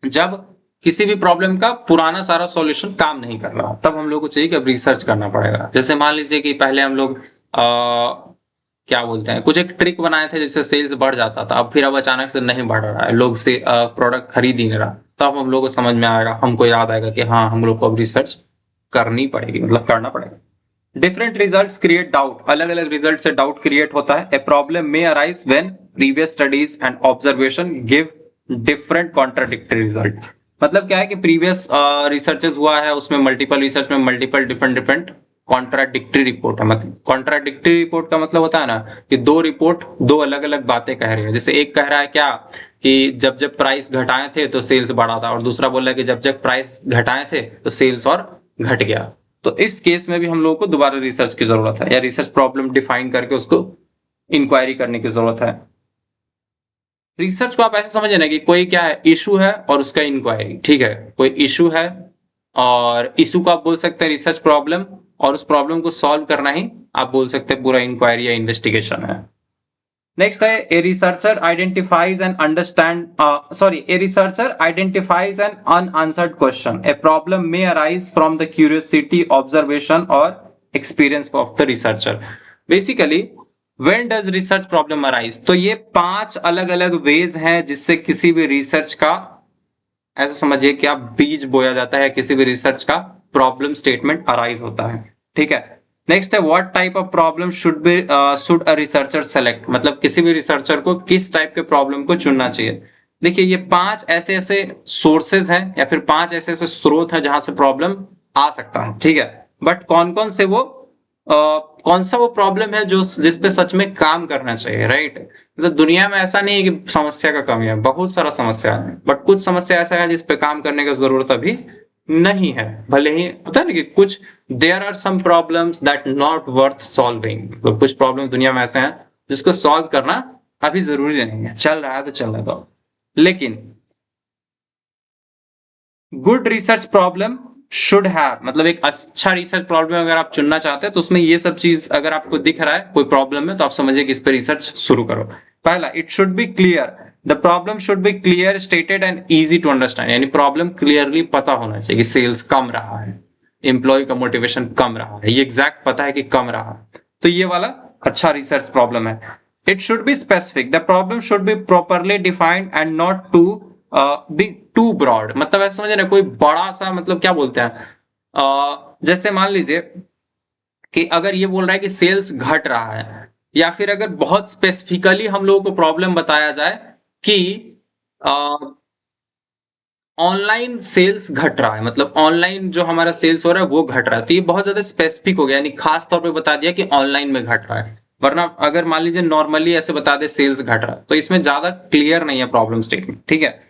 जब किसी भी प्रॉब्लम का पुराना सारा सॉल्यूशन काम नहीं कर रहा, तब हम लोग को चाहिए कि अब रिसर्च करना पड़ेगा। जैसे मान लीजिए कि पहले हम लोग क्या बोलते हैं, कुछ एक ट्रिक बनाए थे जिससे सेल्स बढ़ जाता था, अब फिर अब अचानक से नहीं बढ़ रहा है, लोग से प्रोडक्ट खरीद ही नहीं रहा, तब हम लोग को समझ में आएगा, हमको याद आएगा कि हाँ हम लोग को अब रिसर्च करनी पड़ेगी, मतलब करना पड़ेगा। Different results create doubt. अलग अलग रिजल्ट से डाउट क्रिएट होता है। ए problem may arise when previous studies and observation give different contradictory result. मतलब क्या है कि प्रीवियस रिसर्चेस हुआ है, उसमें मल्टीपल रिसर्च में मल्टीपल डिफरेंट कॉन्ट्राडिक्टरी रिपोर्ट है। मतलब कॉन्ट्राडिक्टरी रिपोर्ट का मतलब होता है ना कि दो रिपोर्ट दो अलग अलग बातें कह रही है। जैसे एक कह रहा है क्या कि जब जब प्राइस घटाए थे तो सेल्स बढ़ा था, और दूसरा बोल रहा है कि जब जब प्राइस घटाए थे तो सेल्स और घट गया। तो इस केस में भी हम लोगों को दोबारा रिसर्च की जरूरत है, या रिसर्च प्रॉब्लम डिफाइन करके उसको इंक्वायरी करने की जरूरत है। रिसर्च को आप ऐसे समझे ना कि कोई क्या है, इशू है और उसका इंक्वायरी, ठीक है। कोई इशू है और इशू को आप बोल सकते हैं रिसर्च प्रॉब्लम, और उस प्रॉब्लम को सॉल्व करना ही आप बोल सकते हैं पूरा इंक्वायरी या इन्वेस्टिगेशन है। नेक्स्ट है, a researcher identifies and a researcher identifies an unanswered question. A problem may arise from the curiosity, observation और experience of the researcher. Basically when does research problem arise, तो ये 5 अलग अलग veg हैं जिससे किसी भी रिसर्च का, ऐसा समझिए कि आप बीज बोया जाता है, किसी भी रिसर्च का प्रॉब्लम स्टेटमेंट अराइज होता है, ठीक है। नेक्स्ट है, what type of problem should a researcher select. मतलब किसी भी रिसर्चर को किस टाइप के प्रॉब्लम को चुनना चाहिए। देखिए ये 5 ऐसे ऐसे सोर्सेज हैं या फिर 5 ऐसे ऐसे स्रोत हैं जहां से प्रॉब्लम आ सकता है, ठीक है। बट कौन कौन से वो कौन सा वो प्रॉब्लम है जो जिस पे सच में काम करना चाहिए, राइट। मतलब दुनिया में ऐसा नहीं है कि समस्या का कमी है, बहुत सारा समस्या है, बट कुछ समस्या ऐसा है जिस पे काम करने की जरूरत अभी नहीं है। भले ही होता है ना कि कुछ there are some problems that not worth solving. तो कुछ प्रॉब्लम दुनिया में ऐसे हैं जिसको सॉल्व करना अभी जरूरी नहीं है, चल रहा है तो चल रहा था। लेकिन good research problem should have, मतलब एक अच्छा रिसर्च प्रॉब्लम अगर आप चुनना चाहते हैं तो उसमें ये सब चीज अगर आपको दिख रहा है कोई प्रॉब्लम है तो आप समझिए कि इस पे रिसर्च शुरू करो। पहला, it should be clear, the problem should be clear stated and easy to understand, यानी प्रॉब्लम क्लियरली पता होना चाहिए कि सेल्स कम रहा है, एम्प्लॉय का मोटिवेशन कम रहा है, ये एग्जैक्ट पता है कि कम रहा है, तो ये वाला अच्छा रिसर्च प्रॉब्लम है। It should be specific, the problem should be properly defined and not to be too broad, मतलब ऐसा समझे ना कोई बड़ा सा, मतलब क्या बोलते हैं, जैसे मान लीजिए कि अगर ये बोल रहा है कि सेल्स घट रहा है, या फिर अगर बहुत स्पेसिफिकली हम लोगों को प्रॉब्लम बताया जाए कि ऑनलाइन सेल्स घट रहा है, मतलब ऑनलाइन जो हमारा सेल्स हो रहा है वो घट रहा है, तो ये बहुत ज्यादा स्पेसिफिक हो गया, यानी खास तौर पे बता दिया कि ऑनलाइन में घट रहा है। वरना अगर मान लीजिए नॉर्मली ऐसे बता दे सेल्स घट रहा है, तो इसमें ज्यादा क्लियर नहीं है प्रॉब्लम स्टेटमेंट, ठीक है,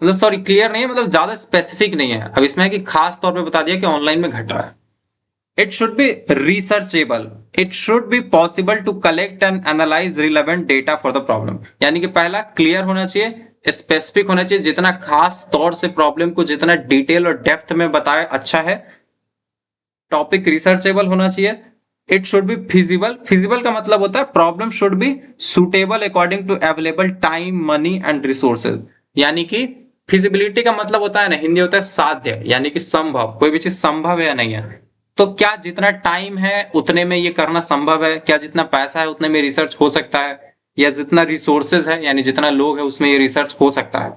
मतलब सॉरी क्लियर नहीं है, मतलब ज्यादा स्पेसिफिक नहीं है। अब इसमें है कि खास तौर पे बता दिया कि ऑनलाइन में घट रहा है। It should be researchable, it should be possible to collect and analyse relevant data for the problem, यानी कि पहला क्लियर होना चाहिए, स्पेसिफिक होना चाहिए, जितना खास तौर से प्रॉब्लम को जितना डिटेल और डेप्थ में बताए अच्छा है। टॉपिक रिसर्चेबल होना चाहिए। It should be feasible, feasible का मतलब होता है problem should be suitable according to available time money and resources, यानी कि फिजिबिलिटी का मतलब होता है ना, हिंदी होता है साध्य, यानी कि संभव, कोई भी चीज संभव है या नहीं है, तो क्या जितना टाइम है उतने में ये करना संभव है, क्या जितना पैसा है उतने में रिसर्च हो सकता है, या जितना रिसोर्सेज है यानी जितना लोग है उसमें ये रिसर्च हो सकता है।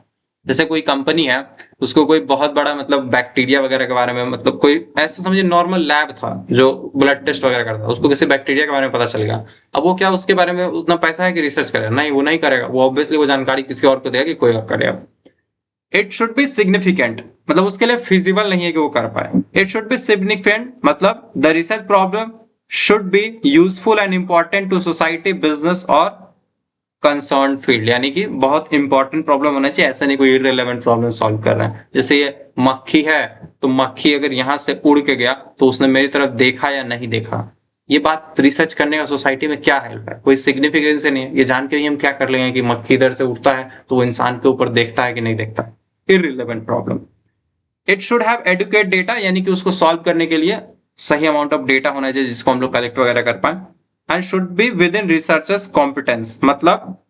जैसे कोई कंपनी है, उसको कोई बहुत बड़ा मतलब बैक्टीरिया वगैरह के बारे में, मतलब कोई ऐसा समझिए नॉर्मल लैब था जो ब्लड टेस्ट वगैरह करता था, उसको किसी बैक्टीरिया के बारे में पता चल गया, अब वो क्या उसके बारे में उतना पैसा है कि रिसर्च करेगा, नहीं वो नहीं करेगा, वो ऑब्वियसली वो जानकारी किसी और को देगा कि कोई और करेगा। इट शुड बी सिग्निफिकेंट, मतलब उसके लिए फिजिबल नहीं है कि वो कर पाए। इट शुड बी सिग्निफिकेंट मतलब the research problem should be useful and important to society business और कंसर्न फील्ड, यानी कि बहुत इंपॉर्टेंट प्रॉब्लम होना चाहिए, ऐसा नहीं कोई इररिलेवेंट प्रॉब्लम सॉल्व कर रहे हैं। जैसे ये मक्खी है, तो मक्खी अगर यहां से उड़ के गया तो उसने मेरी तरफ देखा या नहीं देखा, ये बात रिसर्च करने का सोसाइटी में क्या हेल्प है, कोई सिग्निफिकेंस नहीं है, ये जान के ही हम क्या कर लेंगे कि मक्खी इधर से उड़ता है तो वो इंसान के ऊपर देखता है कि नहीं देखता, irrelevant problem. It should have adequate data, यानी कि उसको सॉल्व करने के लिए सही अमाउंट ऑफ डेटा होना चाहिए जिसको हम लोग कलेक्ट वगैरह कर पाए। And should be within researcher's competence, मतलब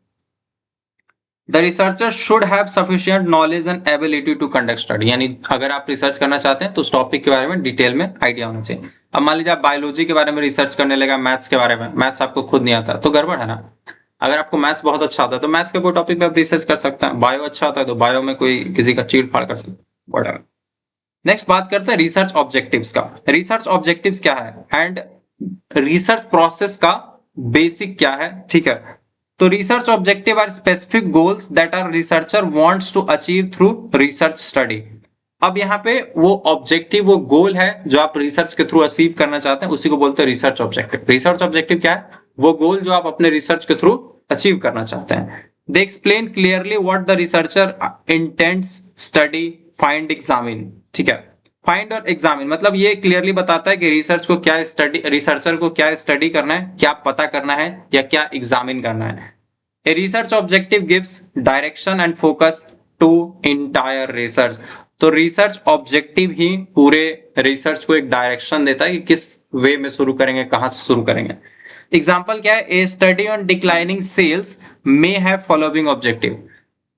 the researcher should have sufficient knowledge and ability to conduct study, यानी अगर आप रिसर्च करना चाहते हैं तो उस टॉपिक के बारे में डिटेल में आइडिया होना चाहिए। अब मान लीजिए आप बायोलॉजी के बारे में रिसर्च करने लगा, मैथ्स के बारे में, मैथ्स आपको खुद नहीं आता तो गड़बड़ है ना। अगर आपको मैथ्स बहुत अच्छा आता है तो मैथ्स के कोई टॉपिक पे आप रिसर्च कर सकते हैं, बायो अच्छा आता है तो बायो में कोई किसी का चीड़ फाड़ कर सकते हैं। नेक्स्ट बात करते हैं रिसर्च ऑब्जेक्टिव्स का। रिसर्च ऑब्जेक्टिव्स क्या है एंड रिसर्च प्रोसेस का बेसिक क्या है, ठीक है। तो research objective are specific goals that are researcher wants to achieve through research study. अब यहाँ पे वो ऑब्जेक्टिव, वो गोल है जो आप रिसर्च के थ्रू अचीव करना चाहते हैं, उसी को बोलते हैं रिसर्च ऑब्जेक्टिव। रिसर्च ऑब्जेक्टिव क्या है, वो गोल जो आप अपने रिसर्च के थ्रू अचीव करना चाहते हैं। They explain clearly what the researcher intends study find examine, ठीक है। फाइंड और एग्जामिन मतलब ये क्लियरली बताता है कि रिसर्च को क्या स्टडी, रिसर्चर को क्या स्टडी करना है, क्या पता करना है या क्या एग्जामिन करना है। A research objective gives direction and focus to entire research. तो रिसर्च ऑब्जेक्टिव ही पूरे रिसर्च को एक डायरेक्शन देता है कि किस वे में शुरू करेंगे, कहां से शुरू करेंगे। एग्जाम्पल क्या है, a study on declining sales may have following objective.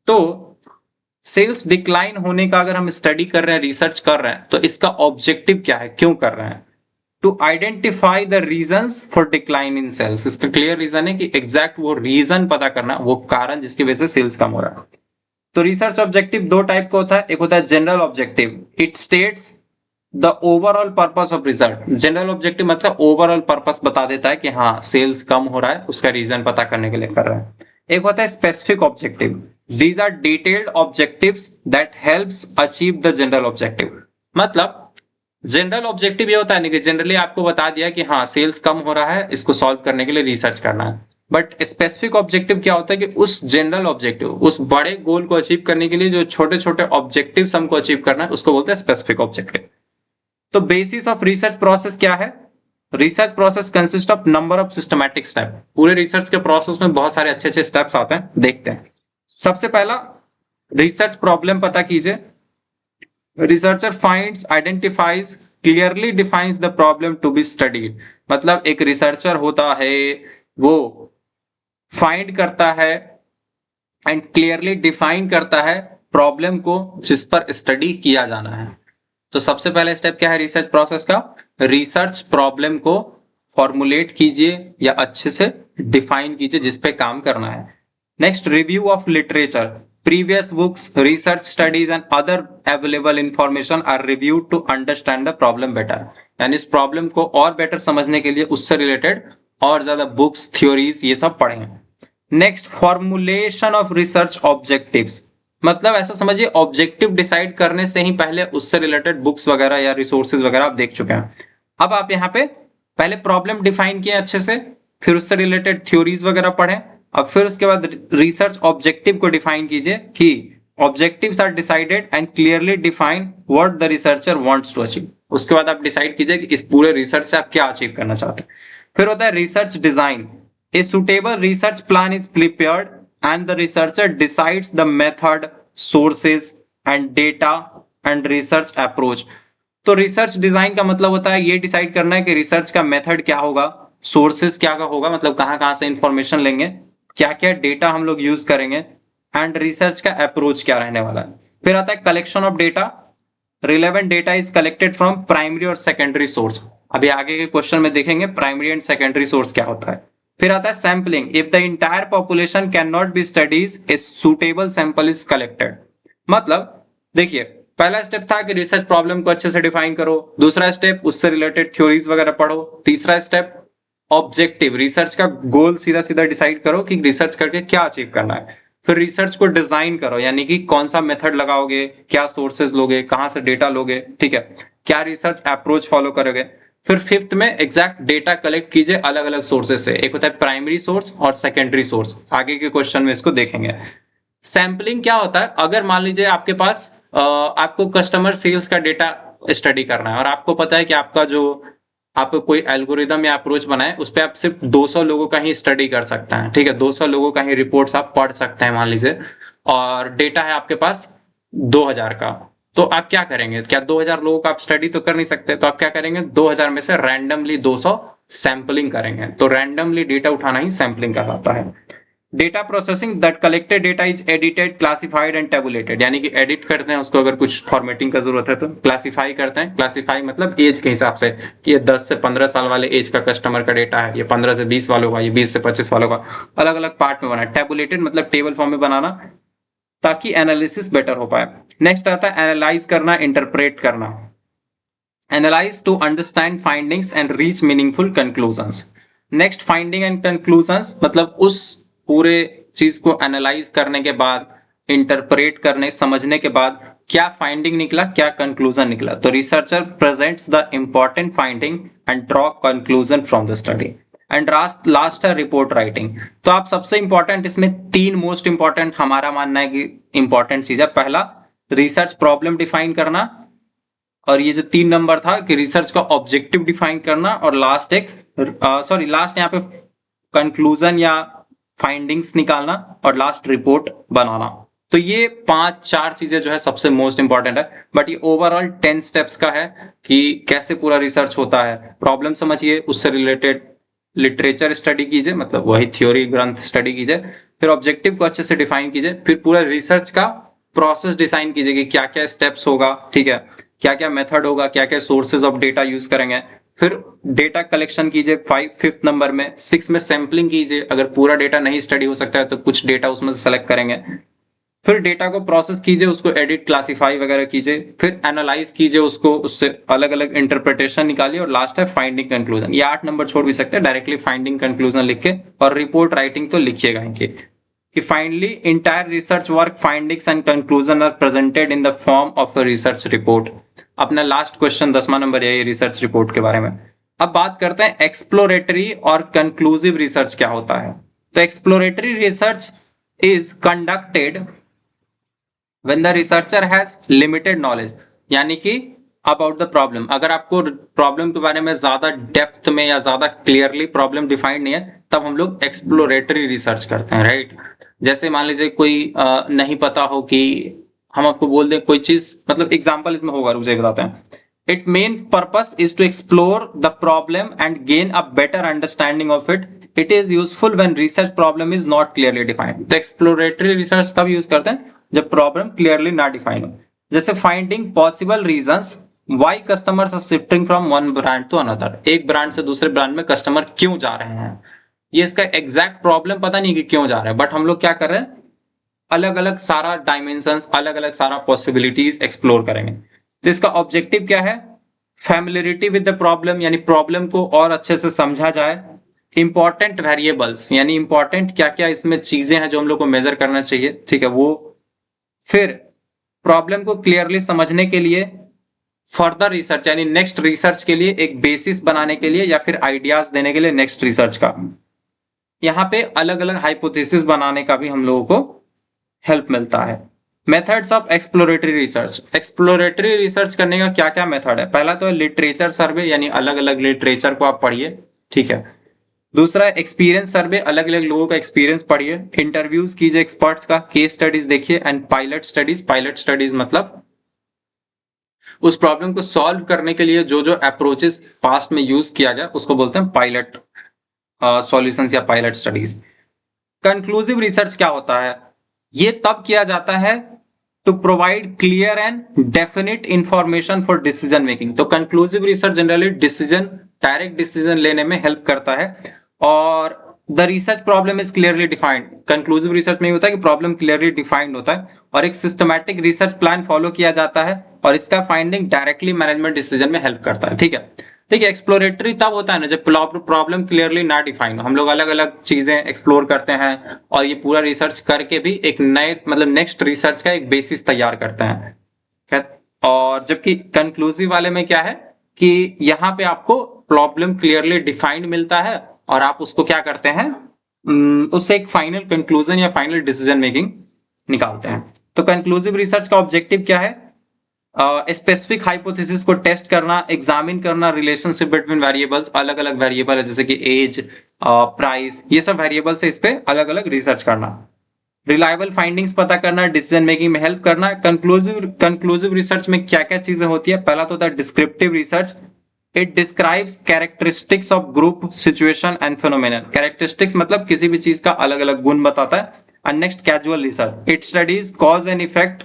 तो सेल्स डिक्लाइन होने का अगर हम स्टडी कर रहे हैं, रिसर्च कर रहे हैं, तो इसका ऑब्जेक्टिव क्या है, क्यों कर रहे हैं, to identify the reasons for decline in sales. इसका क्लियर रीजन है कि एग्जैक्ट वो रीजन पता करना, वो कारण जिसकी वजह से सेल्स कम हो रहा है। तो रिसर्च ऑब्जेक्टिव दो टाइप का होता है, एक होता है general objective, it states the overall purpose of research. General objective मतलब ओवरऑल पर्पस बता देता है कि हाँ सेल्स कम हो रहा है, उसका रीजन पता करने के लिए कर रहे हैं। एक होता है specific objective, these are detailed objectives that helps achieve the general objective. मतलब जनरल ऑब्जेक्टिव ये होता है ना कि जनरली आपको बता दिया कि हाँ सेल्स कम हो रहा है, इसको सॉल्व करने के लिए रिसर्च करना है। बट स्पेसिफिक ऑब्जेक्टिव क्या होता है कि उस जनरल ऑब्जेक्टिव, उस बड़े गोल को अचीव करने के लिए जो छोटे छोटे ऑब्जेक्टिव्स हमको अचीव करना है, उसको बोलते हैं स्पेसिफिक ऑब्जेक्टिव। तो बेसिस ऑफ रिसर्च प्रोसेस क्या है, research process consist of number of systematic step. पूरे रिसर्च के प्रोसेस में बहुत सारे अच्छे अच्छे स्टेप्स आते हैं, देखते हैं। सबसे पहला रिसर्च प्रॉब्लम पता कीजिए, researcher finds, identifies, clearly defines the problem to be studied. मतलब एक रिसर्चर होता है, वो फाइंड करता है एंड क्लियरली डिफाइन करता है प्रॉब्लम को जिस पर स्टडी किया जाना है। तो सबसे पहला स्टेप क्या है रिसर्च प्रोसेस का? रिसर्च प्रॉब्लम को फॉर्मुलेट कीजिए या अच्छे से डिफाइन कीजिए जिस पे काम करना है। Next, review of literature, previous books, research studies and other available information are reviewed to understand the problem better। यानी इस प्रॉब्लम को और बेटर समझने के लिए उससे रिलेटेड और ज्यादा बुक्स, थ्योरीज ये सब पढ़ें। Next, formulation of research objectives, मतलब ऐसा समझिए ऑब्जेक्टिव डिसाइड करने से ही पहले उससे रिलेटेड बुक्स वगैरह या रिसोर्सेज वगैरह आप देख चुके हैं। अब आप यहाँ पे पहले प्रॉब्लम डिफाइन किए अच्छे से, फिर उससे रिलेटेड थ्योरीज वगैरह पढ़ें, अब फिर उसके बाद रिसर्च ऑब्जेक्टिव को डिफाइन कीजिए कि objectives are decided and clearly define what the researcher wants to achieve. उसके बाद आप डिसाइड कीजिए कि इस पूरे रिसर्च से आप क्या अचीव करना चाहते हैं। फिर होता है research design, a suitable research plan is prepared and the researcher decides the method, sources and data and research approach. तो रिसर्च डिजाइन का मतलब होता है ये डिसाइड करना है कि रिसर्च का मेथड क्या होगा, सोर्सेज क्या का होगा, मतलब कहां कहां से इंफॉर्मेशन लेंगे, क्या क्या डेटा हम लोग यूज करेंगे, एंड रिसर्च का अप्रोच क्या रहने वाला है। फिर आता है collection of data, relevant data is collected from primary और सेकेंडरी सोर्स। अभी आगे के क्वेश्चन में देखेंगे प्राइमरी एंड सेकेंडरी सोर्स क्या होता है। फिर आता है sampling, if the entire population can not B studies a suitable sample is collected. मतलब देखिए पहला स्टेप था कि रिसर्च प्रॉब्लम को अच्छे से डिफाइन करो, दूसरा स्टेप उससे रिलेटेड थ्योरीज वगैरह पढ़ो, तीसरा स्टेप ऑब्जेक्टिव, रिसर्च का गोल सीधा सीधा डिसाइड करो कि रिसर्च करके क्या अचीव करना है। फिर रिसर्च को डिजाइन करो, यानी कि कौन सा मेथड लगाओगे, क्या सोर्सेज लोगे, कहां से डेटा लोगे, ठीक है, क्या रिसर्च अप्रोच फॉलो करोगे। फिर फिफ्थ में एग्जैक्ट डेटा कलेक्ट कीजिए अलग अलग सोर्सेज से, एक होता है प्राइमरी सोर्स और सेकेंडरी सोर्स, आगे के क्वेश्चन में इसको देखेंगे। सैंपलिंग क्या होता है? अगर मान लीजिए आपके पास आपको कस्टमर सेल्स का डेटा स्टडी करना है और आपको पता है कि आपका जो आप कोई एल्गोरिदम या अप्रोच बनाए उस पर आप सिर्फ 200 लोगों का ही स्टडी कर सकते हैं, ठीक है, 200 लोगों का ही रिपोर्ट्स आप पढ़ सकते हैं मान लीजिए, और डेटा है आपके पास 2000 का। तो आप क्या करेंगे? क्या 2000 लोगों का आप स्टडी तो कर नहीं सकते, तो आप क्या करेंगे 2000 में से रैंडमली 200 सैंपलिंग करेंगे। तो रैंडमली डेटा उठाना ही सैंपलिंग कहलाता है। Data processing, that collected data is edited, classified and tabulated, यानी कि एडिट करते हैं उसको, अगर कुछ फॉर्मेटिंग का जरूरत है तो क्लासिफाई करते हैं। क्लासिफाई मतलब एज के हिसाब से कि ये 10 से 15 साल वाले एज का कस्टमर का डेटा है, ये 15 से 20 वालों का, ये 20 से 25 वालों का, अलग अलग पार्ट में बना। टेबुलेटेड मतलब टेबल फॉर्म में बनाना ताकि एनालिसिस बेटर हो पाए। नेक्स्ट आता है एनालाइज करना, इंटरप्रेट करना, analyse to understand findings and reach meaningful conclusions. Next, finding and conclusions मतलब उस पूरे चीज को एनालाइज करने के बाद, इंटरप्रेट करने, समझने के बाद क्या फाइंडिंग निकला, क्या कंक्लूजन निकला। तो researcher presents the important finding and draw conclusion from the study. And last है रिपोर्ट राइटिंग। तो आप सबसे इंपॉर्टेंट इसमें 3 मोस्ट इंपॉर्टेंट हमारा मानना है कि इंपॉर्टेंट चीज है। पहला रिसर्च प्रॉब्लम डिफाइन करना, और ये जो 3 नंबर था कि रिसर्च का ऑब्जेक्टिव डिफाइन करना, और लास्ट लास्ट यहाँ पे कंक्लूजन या फाइंडिंग्स निकालना, और लास्ट रिपोर्ट बनाना। तो ये 5-4 चीजें जो है सबसे मोस्ट इंपॉर्टेंट है। बट ये ओवरऑल 10 स्टेप्स का है कि कैसे पूरा रिसर्च होता है। प्रॉब्लम समझिए, उससे रिलेटेड लिटरेचर स्टडी कीजिए, मतलब वही थ्योरी ग्रंथ स्टडी कीजिए, फिर ऑब्जेक्टिव को अच्छे से डिफाइन कीजिए, फिर पूरा रिसर्च का प्रोसेस डिसाइन कीजिए कि क्या क्या स्टेप्स होगा, ठीक है, क्या क्या मेथड होगा, क्या क्या सोर्सेज ऑफ डेटा यूज करेंगे। फिर डेटा कलेक्शन कीजिए 5th नंबर में। 6 में सैंपलिंग कीजिए, अगर पूरा डेटा नहीं स्टडी हो सकता है तो कुछ डेटा उसमें से सेलेक्ट करेंगे। फिर डेटा को प्रोसेस कीजिए, उसको एडिट, क्लासिफाई वगैरह कीजिए, फिर एनालाइज कीजिए उसको, उससे अलग अलग इंटरप्रिटेशन निकालिए, और लास्ट है फाइंडिंग कंक्लूजन। ये 8 नंबर छोड़ भी सकते हैं, डायरेक्टली फाइंडिंग कंक्लूजन लिख के, और रिपोर्ट राइटिंग तो लिखिएगा इनके कि finally entire research work findings and conclusion are presented in the form of a research report. अपना लास्ट क्वेश्चन 10वां नंबर है ये रिसर्च रिपोर्ट के बारे में। अब बात करते हैं एक्सप्लोरेटरी और कंक्लूसिव रिसर्च क्या होता है। तो exploratory research is conducted when the researcher has limited knowledge, यानी कि अबाउट द प्रॉब्लम। अगर आपको प्रॉब्लम के बारे में ज्यादा डेप्थ में या ज्यादा क्लियरली प्रॉब्लम डिफाइंड नहीं है, तब हम लोग एक्सप्लोरेटरी रिसर्च करते हैं, राइट। जैसे मान लीजिए कोई नहीं पता हो कि हम आपको बोल दें कोई चीज, मतलब एग्जांपल इसमें होगा, रुक जाइए बताते हैं। It main purpose is to explore the problem and gain a better understanding of it. It is useful when research problem is not clearly defined. तो एक्सप्लोरेटरी रिसर्च तब यूज करते हैं जब प्रॉब्लम क्लियरली ना डिफाइन हो। जैसे finding possible reasons why customers are shifting from one brand to another. एक brand से दूसरे ब्रांड में कस्टमर क्यों जा रहे हैं, ये इसका एग्जैक्ट प्रॉब्लम पता नहीं कि क्यों जा रहे हैं, बट हम लोग क्या कर रहे हैं, अलग अलग सारा डायमेंशंस, अलग अलग सारा पॉसिबिलिटीज एक्सप्लोर करेंगे। तो इसका ऑब्जेक्टिव क्या है, फैमिलियरिटी विद द प्रॉब्लम, यानी प्रॉब्लम को और अच्छे से समझा जाए। इंपॉर्टेंट वेरिएबल्स, यानी इंपॉर्टेंट क्या क्या इसमें चीजें हैं जो हम लोग को मेजर करना चाहिए, ठीक है वो। फिर प्रॉब्लम को क्लियरली समझने के लिए फर्दर रिसर्च, यानी नेक्स्ट रिसर्च के लिए एक बेसिस बनाने के लिए या फिर आइडियाज देने के लिए नेक्स्ट रिसर्च का। यहाँ पे अलग अलग हाइपोथेसिस बनाने का भी हम लोगों को हेल्प मिलता है। Methods of exploratory research. Exploratory research करने का क्या क्या मेथड है, पहला तो है लिटरेचर सर्वे, यानी अलग अलग लिटरेचर को आप पढ़िए, ठीक है। दूसरा एक्सपीरियंस सर्वे, अलग अलग लोगों का एक्सपीरियंस पढ़िए। इंटरव्यूज कीजिए एक्सपर्ट्स का, केस स्टडीज देखिए। And pilot studies, pilot studies मतलब उस प्रॉब्लम को सॉल्व करने के लिए जो जो अप्रोचेस पास्ट में यूज किया गया उसको बोलते हैं पायलट सॉल्यूशंस या पायलट स्टडीज। कंक्लूसिव रिसर्च क्या होता है, ये तब किया जाता है to provide clear and definite information for decision making. तो conclusive research generally decision, direct decision लेने में हेल्प करता है। और the research problem is clearly defined. Conclusive research में होता है कि प्रॉब्लम क्लियरली डिफाइंड होता है और एक सिस्टमैटिक रिसर्च प्लान फॉलो किया जाता है और इसका फाइंडिंग डायरेक्टली मैनेजमेंट डिसीजन में हेल्प करता है, ठीक है। देखिए एक्सप्लोरेटरी तब होता है ना जब प्रॉब्लम क्लियरली ना डिफाइन हो। हम लोग अलग अलग चीजें एक्सप्लोर करते हैं और ये पूरा रिसर्च करके भी एक नए मतलब नेक्स्ट रिसर्च का एक बेसिस तैयार करते हैं। और जबकि कंक्लूसिव वाले में क्या है कि यहाँ पे आपको प्रॉब्लम क्लियरली डिफाइंड मिलता है और आप उसको क्या करते हैं, उससे एक फाइनल कंक्लूजन या फाइनल डिसीजन मेकिंग निकालते हैं। तो कंक्लूसिव रिसर्च का ऑब्जेक्टिव क्या है, स्पेसिफिक हाइपोथेसिस को टेस्ट करना, एग्जामिन करना रिलेशनशिप बिटवीन वेरिएबल्स, अलग अलग वेरिएबल है जैसे कि एज, प्राइस, ये सब वेरिएबल से इस पे अलग अलग रिसर्च करना। रिलायबल फाइंडिंग्स पता करना, डिसीजन मेकिंग में हेल्प करना। कंक्लूसिव रिसर्च में क्या क्या चीजें होती है, पहला तो होता है descriptive research. It describes characteristics of group, situation and phenomenon. Characteristics मतलब किसी भी चीज का अलग अलग गुण बताता है। And next casual research, it studies cause and effect,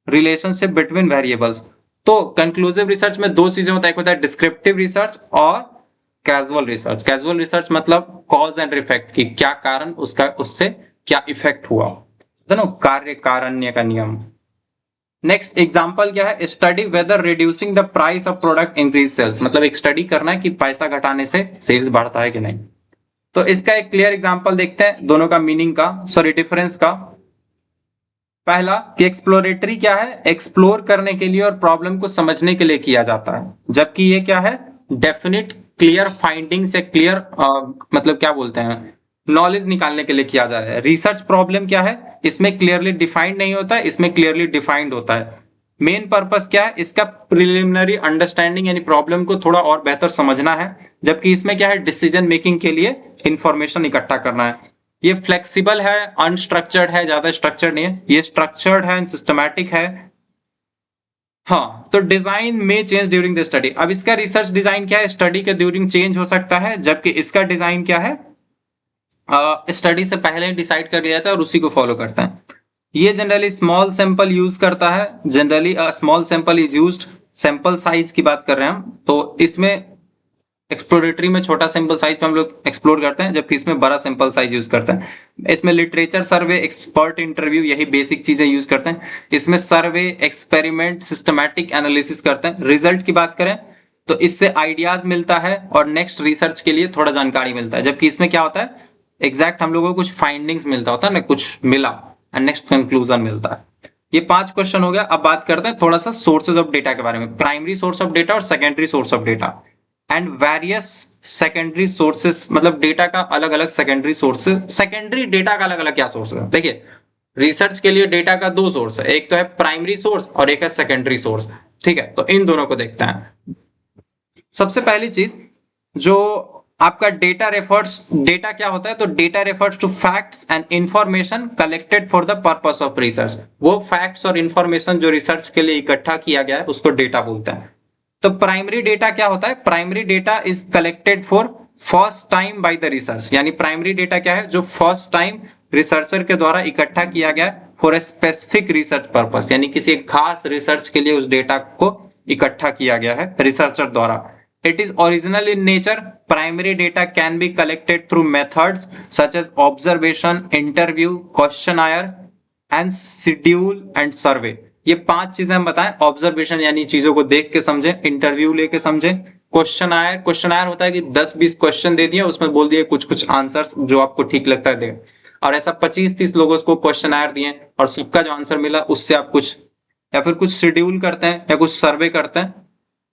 relationship between variables. तो कंक्लूसिव रिसर्च में दो चीजें होता है, एक होता है डिस्क्रिप्टिव रिसर्च और कैजुअल रिसर्च। कैजुअल रिसर्च मतलब कॉज एंड इफेक्ट की क्या कारण, उसका उससे क्या इफेक्ट हुआ, दोनों कार्य कारणन्य का नियम। नेक्स्ट एग्जांपल क्या है, study whether reducing the price of product increase sales. मतलब एक स्टडी करना है कि पैसा घटाने से सेल्स बढ़ता है कि नहीं। तो इसका एक क्लियर एग्जांपल देखते हैं दोनों का मीनिंग का, सॉरी डिफरेंस का। पहला कि एक्सप्लोरेटरी क्या है, एक्सप्लोर करने के लिए और प्रॉब्लम को समझने के लिए किया जाता है, जबकि ये क्या है, डेफिनेट क्लियर फाइंडिंग्स या क्लियर मतलब क्या बोलते हैं, नॉलेज निकालने के लिए किया जा रहा है। रिसर्च प्रॉब्लम क्या है, इसमें क्लियरली डिफाइंड नहीं होता है, इसमें क्लियरली डिफाइंड होता है। मेन पर्पस क्या है, इसका प्रिलिमिनरी अंडरस्टैंडिंग यानी प्रॉब्लम को थोड़ा और बेहतर समझना है, जबकि इसमें क्या है, डिसीजन मेकिंग के लिए इंफॉर्मेशन इकट्ठा करना है। ये फ्लेक्सिबल है, अनस्ट्रक्चर्ड है, ज्यादा स्ट्रक्चर्ड नहीं है। ये स्ट्रक्चर्ड है, सिस्टमैटिक है। हाँ, तो डिजाइन में चेंज ड्यूरिंग द स्टडी। अब इसका रिसर्च डिजाइन क्या है, स्टडी के ड्यूरिंग चेंज हो सकता है, जबकि इसका डिजाइन क्या है, स्टडी से पहले डिसाइड कर लिया जाता है और उसी को फॉलो करता है। ये जनरली स्मॉल सैंपल यूज करता है, generally small sample is used, sample size की बात कर रहे हैं हम। तो इसमें एक्सप्लोरेटरी में छोटा सैंपल साइज पे हम लोग एक्सप्लोर करते हैं, जबकि इसमें बड़ा सैंपल साइज यूज करते हैं। इसमें लिटरेचर सर्वे, एक्सपर्ट इंटरव्यू, यही बेसिक चीजें यूज करते हैं। इसमें सर्वे, एक्सपेरिमेंट, सिस्टमैटिक एनालिसिस करते हैं। रिजल्ट की बात करें तो इससे आइडियाज मिलता है और नेक्स्ट रिसर्च के लिए थोड़ा जानकारी मिलता है, जबकि इसमें क्या होता है, एग्जैक्ट हम लोगों को कुछ फाइंडिंग्स मिलता होता है ना, कुछ मिला एंड नेक्स्ट कंक्लूजन मिलता है। ये 5 क्वेश्चन हो गया। अब बात करते हैं थोड़ा सा सोर्सेज ऑफ डेटा के बारे में, प्राइमरी सोर्स ऑफ डेटा और secondary source of data and various secondary sources. मतलब डेटा का अलग अलग सेकेंडरी सोर्सेस, सेकेंडरी डेटा का अलग अलग क्या सोर्स है। देखिए रिसर्च के लिए डेटा का 2 सोर्स है, एक तो है प्राइमरी सोर्स और एक है सेकेंडरी सोर्स, ठीक है। तो इन दोनों को देखते हैं। सबसे पहली चीज जो आपका डेटा क्या होता है? तो data refers to facts and information collected for the purpose of research. वो फैक्ट्स और इंफॉर्मेशन जो रिसर्च के लिए इकट्ठा किया गया है उसको डेटा बोलते हैं। तो प्राइमरी डेटा क्या होता है? Primary data is collected for first time by the research, यानी प्राइमरी डेटा क्या है? जो फर्स्ट टाइम रिसर्चर के द्वारा इकट्ठा किया गया for a specific research purpose, यानी किसी एक खास रिसर्च के लिए उस डेटा को इकट्ठा किया गया है रिसर्चर द्वारा। It is original in nature. Primary data can be collected through methods such as observation, interview, questionnaire and schedule and survey. ये 5 चीजें हम बताएं। ऑब्जर्वेशन यानी चीजों को देख के समझें, इंटरव्यू लेके समझें, क्वेश्चनायर होता है कि 10-20 क्वेश्चन दे दिए, उसमें बोल दिए कुछ कुछ आंसर्स जो आपको ठीक लगता है देगा, और ऐसा 25-30 लोगों को क्वेश्चनायर दिए और सबका जो आंसर मिला उससे आप कुछ या फिर कुछ शेड्यूल करते हैं या कुछ सर्वे करते हैं।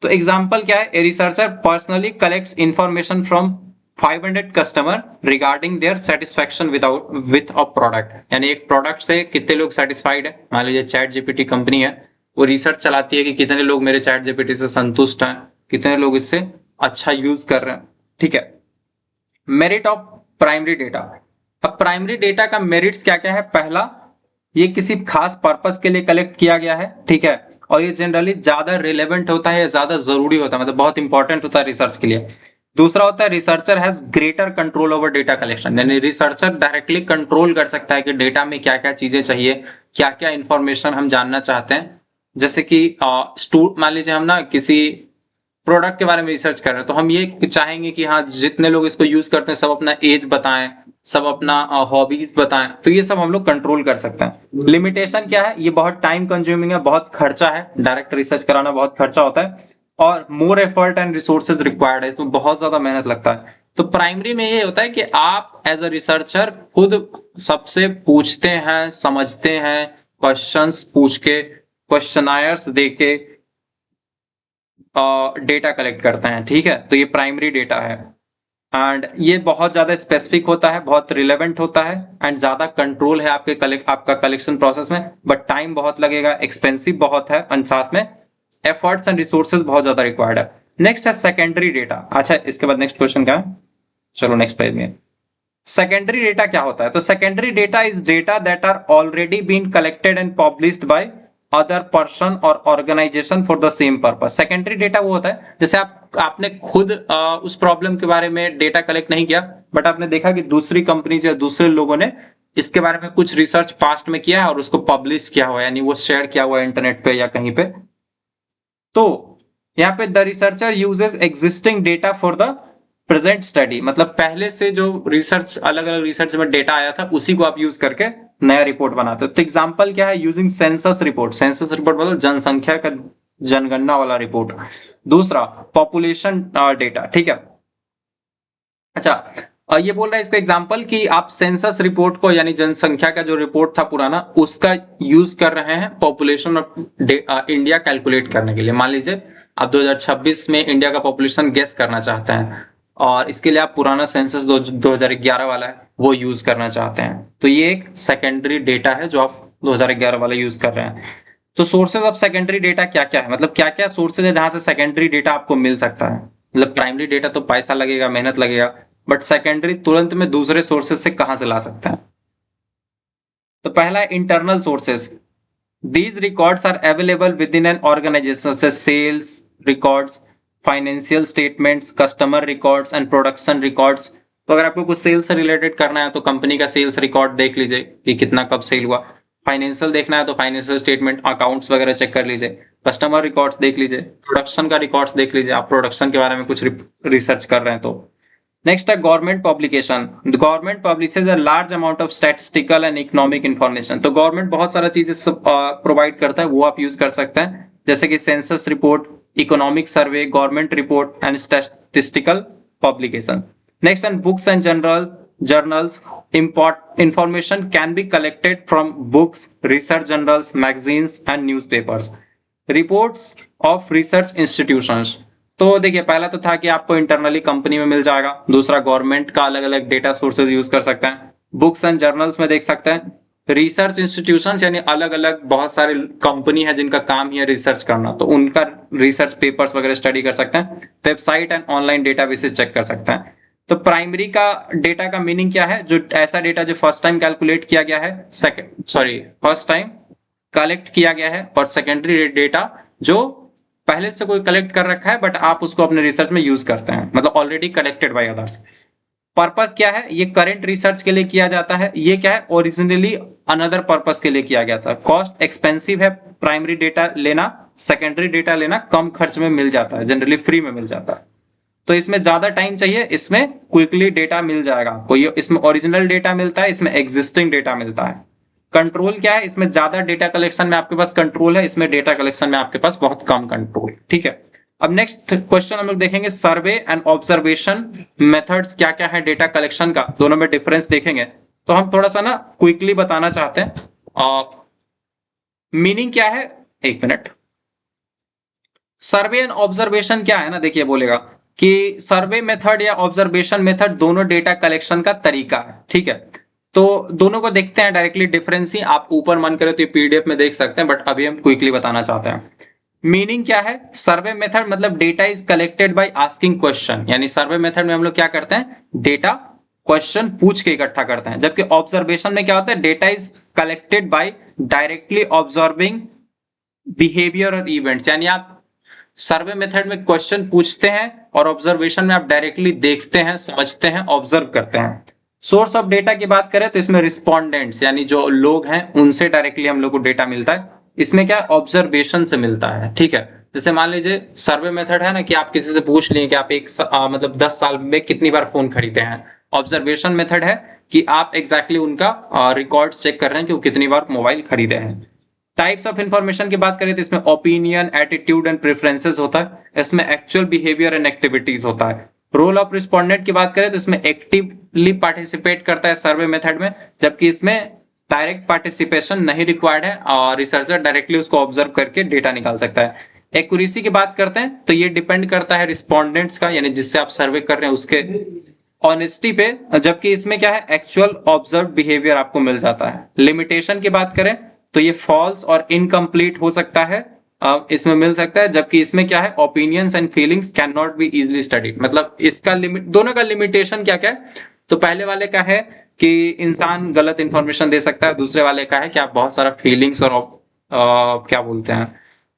तो एग्जाम्पल क्या है? A researcher personally collects information from 500 customer regarding their satisfaction with a product, यानी एक प्रोडक्ट से कितने लोग सेटिस्फाइड है। मान लीजिए चैट जीपीटी कंपनी है, वो रिसर्च चलाती है कि कितने लोग मेरे चैट जीपीटी से संतुष्ट हैं, कितने लोग इससे अच्छा यूज कर रहे हैं। ठीक है। Merit of primary data. अब प्राइमरी डेटा का मेरिट्स क्या क्या है? पहला, ये किसी खास पर्पस के लिए कलेक्ट किया गया है, ठीक है, और ये जनरली ज्यादा रिलेवेंट होता है, ज्यादा जरूरी होता है, मतलब बहुत इंपॉर्टेंट होता है रिसर्च के लिए। दूसरा होता है researcher has greater control over data collection, यानी रिसर्चर डायरेक्टली कंट्रोल कर सकता है कि डेटा में क्या क्या चीजें चाहिए, क्या क्या इंफॉर्मेशन हम जानना चाहते हैं। जैसे कि मान लीजिए हम ना किसी प्रोडक्ट के बारे में रिसर्च कर रहे हैं, तो हम ये चाहेंगे कि हाँ जितने लोग इसको यूज करते हैं सब अपना एज बताएं, सब अपना हॉबीज बताएं, तो ये सब हम लोग कंट्रोल कर सकते हैं। लिमिटेशन क्या है? ये बहुत टाइम कंज्यूमिंग है, बहुत खर्चा है, डायरेक्ट रिसर्च कराना बहुत खर्चा होता है, और more effort and resources required है, इसमें बहुत ज्यादा मेहनत लगता है। तो प्राइमरी में ये होता है कि आप एज अ रिसर्चर खुद सबसे पूछते हैं, समझते हैं, क्वेश्चंस पूछ के, क्वेश्चनायर्स दे के डेटा कलेक्ट करते हैं। ठीक है, तो ये प्राइमरी डेटा है एंड ये बहुत ज्यादा स्पेसिफिक होता है, बहुत रिलेवेंट होता है एंड ज्यादा कंट्रोल है आपका कलेक्शन प्रोसेस में, बट टाइम बहुत लगेगा, एक्सपेंसिव बहुत है एंड साथ में एफर्ट्स एंड रिसोर्सेज बहुत ज्यादा रिक्वायर्ड है। नेक्स्ट है सेकेंडरी डेटा। अच्छा, इसके बाद नेक्स्ट क्वेश्चन क्या है? चलो नेक्स्ट पेज में। सेकेंडरी डेटा क्या होता है? तो secondary data is data that are already been collected and published by other person और organisation for the same purpose. Secondary data वो होता है जैसे आपने खुद उस प्रॉब्लम के बारे में डेटा कलेक्ट नहीं किया, बट आपने देखा कि दूसरी कंपनी या दूसरे लोगों ने इसके बारे में कुछ रिसर्च पास्ट में किया है और उसको पब्लिश किया हुआ है, यानी वो शेयर किया हुआ है इंटरनेट पे या कहीं पे। तो यहाँ पे the researcher uses existing data for the present study, मतलब पहले से जो रिसर्च अलग अलग रिसर्च में डेटा आया था उसी को आप यूज करके नया रिपोर्ट बनाते हो। तो एग्जांपल क्या है? Using census report. Census report मतलब जनसंख्या का जनगणना वाला रिपोर्ट। दूसरा पॉपुलेशन डेटा। ठीक है। अच्छा, ये बोल रहा है इसका एग्जांपल कि आप सेंसस रिपोर्ट को, यानी जनसंख्या का जो रिपोर्ट था पुराना, उसका यूज कर रहे हैं पॉपुलेशन ऑफ इंडिया कैलकुलेट करने के लिए। मान लीजिए आप 2026 में इंडिया का पॉपुलेशन गेस करना चाहते हैं और इसके लिए आप पुराना सेंसस 2011 वाला है वो यूज करना चाहते हैं, तो ये एक सेकेंडरी डेटा है जो आप 2011 वाला यूज कर रहे हैं। तो सोर्सेज ऑफ सेकेंडरी डेटा क्या क्या है? मतलब क्या क्या सोर्सेज है जहां से सेकेंडरी डेटा आपको मिल सकता है? मतलब प्राइमरी डेटा तो पैसा लगेगा, मेहनत लगेगा, बट सेकेंडरी तुरंत में दूसरे सोर्सेज से कहां से ला सकते हैं? तो पहला है internal sources. These records are available within an organization, such as sales records, financial statements, customer records and production records. तो अगर आपको कुछ सेल्स से रिलेटेड करना है तो कंपनी का सेल्स रिकॉर्ड देख लीजिए कि कितना कब सेल हुआ। फाइनेंशियल देखना है तो फाइनेंशियल स्टेटमेंट, अकाउंट्स वगैरह चेक कर लीजिए। कस्टमर रिकॉर्ड्स देख लीजिए, प्रोडक्शन का रिकॉर्ड्स देख लीजिए, आप प्रोडक्शन के बारे में कुछ रिसर्च कर रहे हैं तो। नेक्स्ट है government publication. Government publishes a large amount of statistical and economic information. तो गवर्नमेंट बहुत सारा चीजें प्रोवाइड करता है, वो आप यूज कर सकते हैं, जैसे कि census report, economic survey, government report and statistical publication. Next and books and journals. Information can be collected from books, research journals, magazines and newspapers. Reports of research institutions. तो देखिए पहला तो था कि आपको इंटरनली कंपनी में मिल जाएगा, दूसरा गवर्नमेंट का अलग अलग डेटा सोर्सेज यूज कर सकते हैं, बुक्स एंड जर्नल्स में देख सकते हैं, रिसर्च इंस्टीट्यूशंस यानी अलग अलग बहुत सारे कंपनी है जिनका काम ही है रिसर्च करना, तो उनका रिसर्च पेपर्स वगैरह स्टडी कर सकते हैं, website and online databases check कर सकते हैं। तो प्राइमरी का डेटा का मीनिंग क्या है? जो ऐसा डेटा जो फर्स्ट टाइम कैलकुलेट किया गया है, फर्स्ट टाइम कलेक्ट किया गया है, और सेकेंडरी डेटा जो पहले से कोई कलेक्ट कर रखा है बट आप उसको अपने रिसर्च में यूज करते हैं, मतलब already collected by others. Purpose क्या है? ये करंट रिसर्च के लिए किया जाता है। ये क्या है? ओरिजिनली अनदर पर्पस के लिए किया गया था। कॉस्ट एक्सपेंसिव है प्राइमरी डेटा लेना, सेकेंडरी डेटा लेना कम खर्च में मिल जाता है, जनरली फ्री में मिल जाता है। तो इसमें ज्यादा टाइम चाहिए, इसमें क्विकली डेटा मिल जाएगा आपको। ये इसमें ओरिजिनल डेटा मिलता है, इसमें एग्जिस्टिंग डेटा मिलता है। कंट्रोल क्या है? इसमें ज्यादा डेटा कलेक्शन में आपके पास कंट्रोल है, इसमें डेटा कलेक्शन में आपके पास बहुत कम कंट्रोल। ठीक है, अब नेक्स्ट क्वेश्चन हम लोग देखेंगे, सर्वे एंड ऑब्जर्वेशन मेथड्स क्या क्या है डेटा कलेक्शन का, दोनों में डिफरेंस देखेंगे। तो हम थोड़ा सा ना क्विकली बताना चाहते हैं। मीनिंग क्या है, एक मिनट। सर्वे एंड ऑब्जर्वेशन क्या है ना, देखिए बोलेगा कि सर्वे मेथड या ऑब्जर्वेशन मेथड दोनों डेटा कलेक्शन का तरीका है। ठीक है, तो दोनों को देखते हैं डायरेक्टली, डिफरेंस ही आप ऊपर मन करे तो पीडीएफ में देख सकते हैं, बट अभी हम क्विकली बताना चाहते हैं। मीनिंग क्या है? सर्वे मेथड मतलब data is collected by asking question, यानी सर्वे मेथड में हम लोग क्या करते हैं, डेटा क्वेश्चन पूछ के इकट्ठा करते हैं। जबकि ऑब्जर्वेशन में क्या होता है, data is collected by directly observing behaviour और इवेंट्स, यानी आप सर्वे मेथड में क्वेश्चन पूछते हैं और ऑब्जर्वेशन में आप डायरेक्टली देखते हैं, समझते हैं, ऑब्जर्व करते हैं। सोर्स ऑफ डेटा की बात करें तो इसमें रिस्पोंडेंट्स यानी जो लोग हैं उनसे डायरेक्टली हम लोग को डेटा मिलता है। इसमें क्या ऑब्जर्वेशन से मिलता है। ठीक है, जैसे मान लीजिए सर्वे मेथड है ना कि आप किसी से पूछ लिए कि आप मतलब 10 साल में कितनी बार फोन खरीदे हैं। ऑब्जर्वेशन मेथड है कि आप एग्जैक्टली उनका रिकॉर्ड चेक कर रहे हैं कि वो कितनी बार मोबाइल खरीदे हैं। टाइप्स ऑफ इंफॉर्मेशन की बात करें तो इसमें ओपिनियन, एटीट्यूड एंड प्रेफरेंसेस होता है। इसमें एक्चुअल बिहेवियर एंड एक्टिविटीज होता है। रोल ऑफ रिस्पोंडेंट की बात करें तो इसमें एक्टिवली पार्टिसिपेट करता है सर्वे मेथड में, जबकि इसमें डायरेक्ट पार्टिसिपेशन नहीं रिक्वायर्ड है और रिसर्चर डायरेक्टली उसको ऑब्जर्व करके डेटा निकाल सकता है। एक्यूरेसी की बात करते हैं तो ये डिपेंड करता है रिस्पोंडेंट्स का, यानी जिससे आप सर्वे कर रहे हैं उसके ऑनेस्टी पे, जबकि इसमें क्या है, एक्चुअल ऑब्जर्व बिहेवियर आपको मिल जाता है। लिमिटेशन की बात करें तो ये फॉल्स और इनकम्प्लीट हो सकता है, इसमें मिल सकता है, जबकि इसमें क्या है, opinions and feelings can not be easily studied. मतलब इसका लिमिट, दोनों का लिमिटेशन क्या क्या है, तो पहले वाले का है कि इंसान गलत इंफॉर्मेशन दे सकता है, दूसरे वाले का है कि आप बहुत सारा फीलिंग्स और क्या बोलते हैं,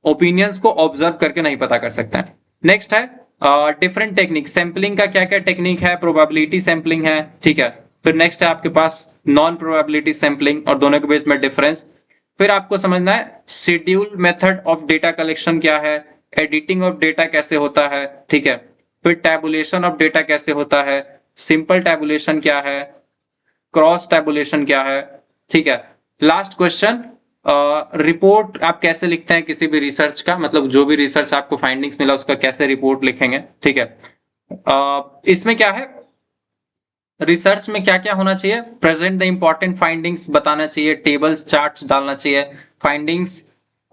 ओपिनियंस को ऑब्जर्व करके नहीं पता कर सकते हैं। नेक्स्ट है डिफरेंट टेक्निक, सैंपलिंग का क्या क्या टेक्निक है, प्रोबेबिलिटी सैंपलिंग है। ठीक है, फिर नेक्स्ट है आपके पास नॉन प्रोबेबिलिटी सैंपलिंग, और दोनों के बीच में डिफरेंस। फिर आपको समझना है schedule method of data collection क्या है, एडिटिंग ऑफ डेटा कैसे होता है। ठीक है, फिर टैबुलेशन ऑफ डेटा कैसे होता है, सिंपल टैबुलेशन क्या है, क्रॉस टैबुलेशन क्या है। ठीक है, लास्ट क्वेश्चन, रिपोर्ट आप कैसे लिखते हैं किसी भी रिसर्च का, मतलब जो भी रिसर्च आपको फाइंडिंग्स मिला उसका कैसे रिपोर्ट लिखेंगे। ठीक है, इसमें क्या है, रिसर्च में क्या क्या होना चाहिए, प्रेजेंट द इंपॉर्टेंट फाइंडिंग्स बताना चाहिए, टेबल्स चार्ट्स डालना चाहिए, फाइंडिंग्स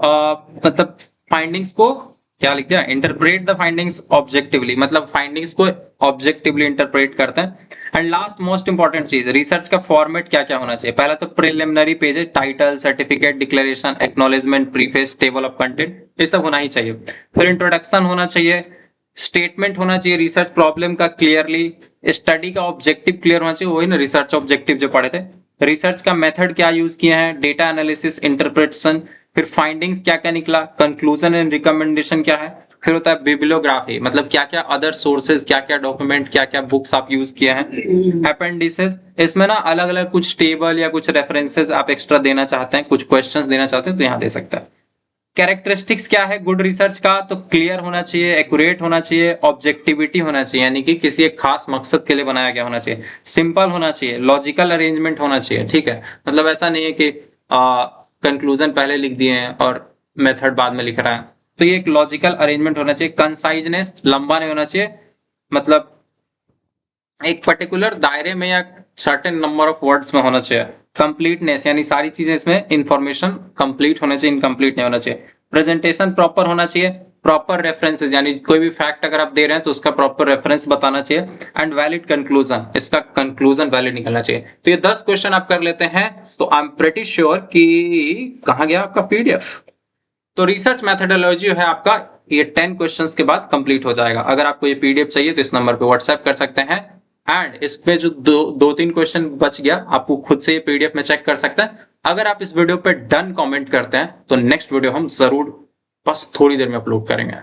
मतलब फाइंडिंग्स को क्या लिख दिया, इंटरप्रेट द फाइंडिंग्स ऑब्जेक्टिवली, मतलब फाइंडिंग्स को ऑब्जेक्टिवली इंटरप्रेट करते हैं। एंड लास्ट मोस्ट इंपॉर्टेंट चीज, रिसर्च का फॉर्मेट क्या क्या होना चाहिए। पहला तो प्रिलिमिनरी पेज है, title, certificate, declaration, acknowledgement, preface, table of content, ये सब होना ही चाहिए। फिर इंट्रोडक्शन होना चाहिए, स्टेटमेंट होना चाहिए रिसर्च प्रॉब्लम का क्लियरली, स्टडी का ऑब्जेक्टिव क्लियर होना चाहिए, वही ना रिसर्च ऑब्जेक्टिव जो पढ़े थे। रिसर्च का मेथड क्या यूज किए हैं, डेटा एनालिसिस, इंटरप्रिटेशन, फिर फाइंडिंग्स क्या क्या निकला, कंक्लूजन एंड रिकमेंडेशन क्या है। फिर होता है बिब्लियोग्राफी, मतलब क्या क्या अदर सोर्सेज, क्या क्या डॉक्यूमेंट, क्या क्या बुक्स आप यूज किए हैं। अपेंडिसेस, इसमें ना अलग अलग कुछ टेबल या कुछ रेफरेंसेस आप एक्स्ट्रा देना चाहते हैं, कुछ क्वेश्चंस देना चाहते हैं तो यहाँ दे सकते हैं। कैरेक्टरिस्टिक्स क्या है गुड रिसर्च का, तो क्लियर होना चाहिए, एक्यूरेट होना चाहिए, ऑब्जेक्टिविटी होना चाहिए, यानी कि किसी एक खास मकसद के लिए बनाया गया होना चाहिए, सिंपल होना चाहिए, लॉजिकल अरेंजमेंट होना चाहिए। ठीक है, मतलब ऐसा नहीं है कि कंक्लूजन पहले लिख दिए हैं और मेथड बाद में लिख रहा है, तो ये एक लॉजिकल अरेंजमेंट होना चाहिए। कंसाइजनेस, लंबा नहीं होना चाहिए, मतलब एक पर्टिकुलर दायरे में या सर्टेन नंबर ऑफ वर्ड्स में होना चाहिए। कंप्लीटनेस, यानी सारी चीजें इसमें इंफॉर्मेशन कंप्लीट होना चाहिए, इनकम्प्लीट नहीं होना चाहिए। प्रेजेंटेशन प्रॉपर होना चाहिए, प्रॉपर रेफरेंसेस, यानी कोई भी फैक्ट अगर आप दे रहे हैं तो उसका प्रॉपर रेफरेंस बताना चाहिए। एंड वैलिड कंक्लूजन, इसका कंक्लूजन वैलिड निकलना चाहिए। तो ये 10 क्वेश्चन आप कर लेते हैं तो आई एम प्रेटी श्योर कि कहाँ गया आपका पीडीएफ। तो रिसर्च मेथोडोलॉजी है आपका, ये 10 क्वेश्चंस के बाद कंप्लीट हो जाएगा। अगर आपको ये पीडीएफ चाहिए तो इस नंबर पे व्हाट्सएप कर सकते हैं एंड इस पे जो दो तीन क्वेश्चन बच गया, आपको खुद से ये पीडीएफ में चेक कर सकते हैं। अगर आप इस वीडियो पे डन कमेंट करते हैं तो नेक्स्ट वीडियो हम जरूर बस थोड़ी देर में अपलोड करेंगे।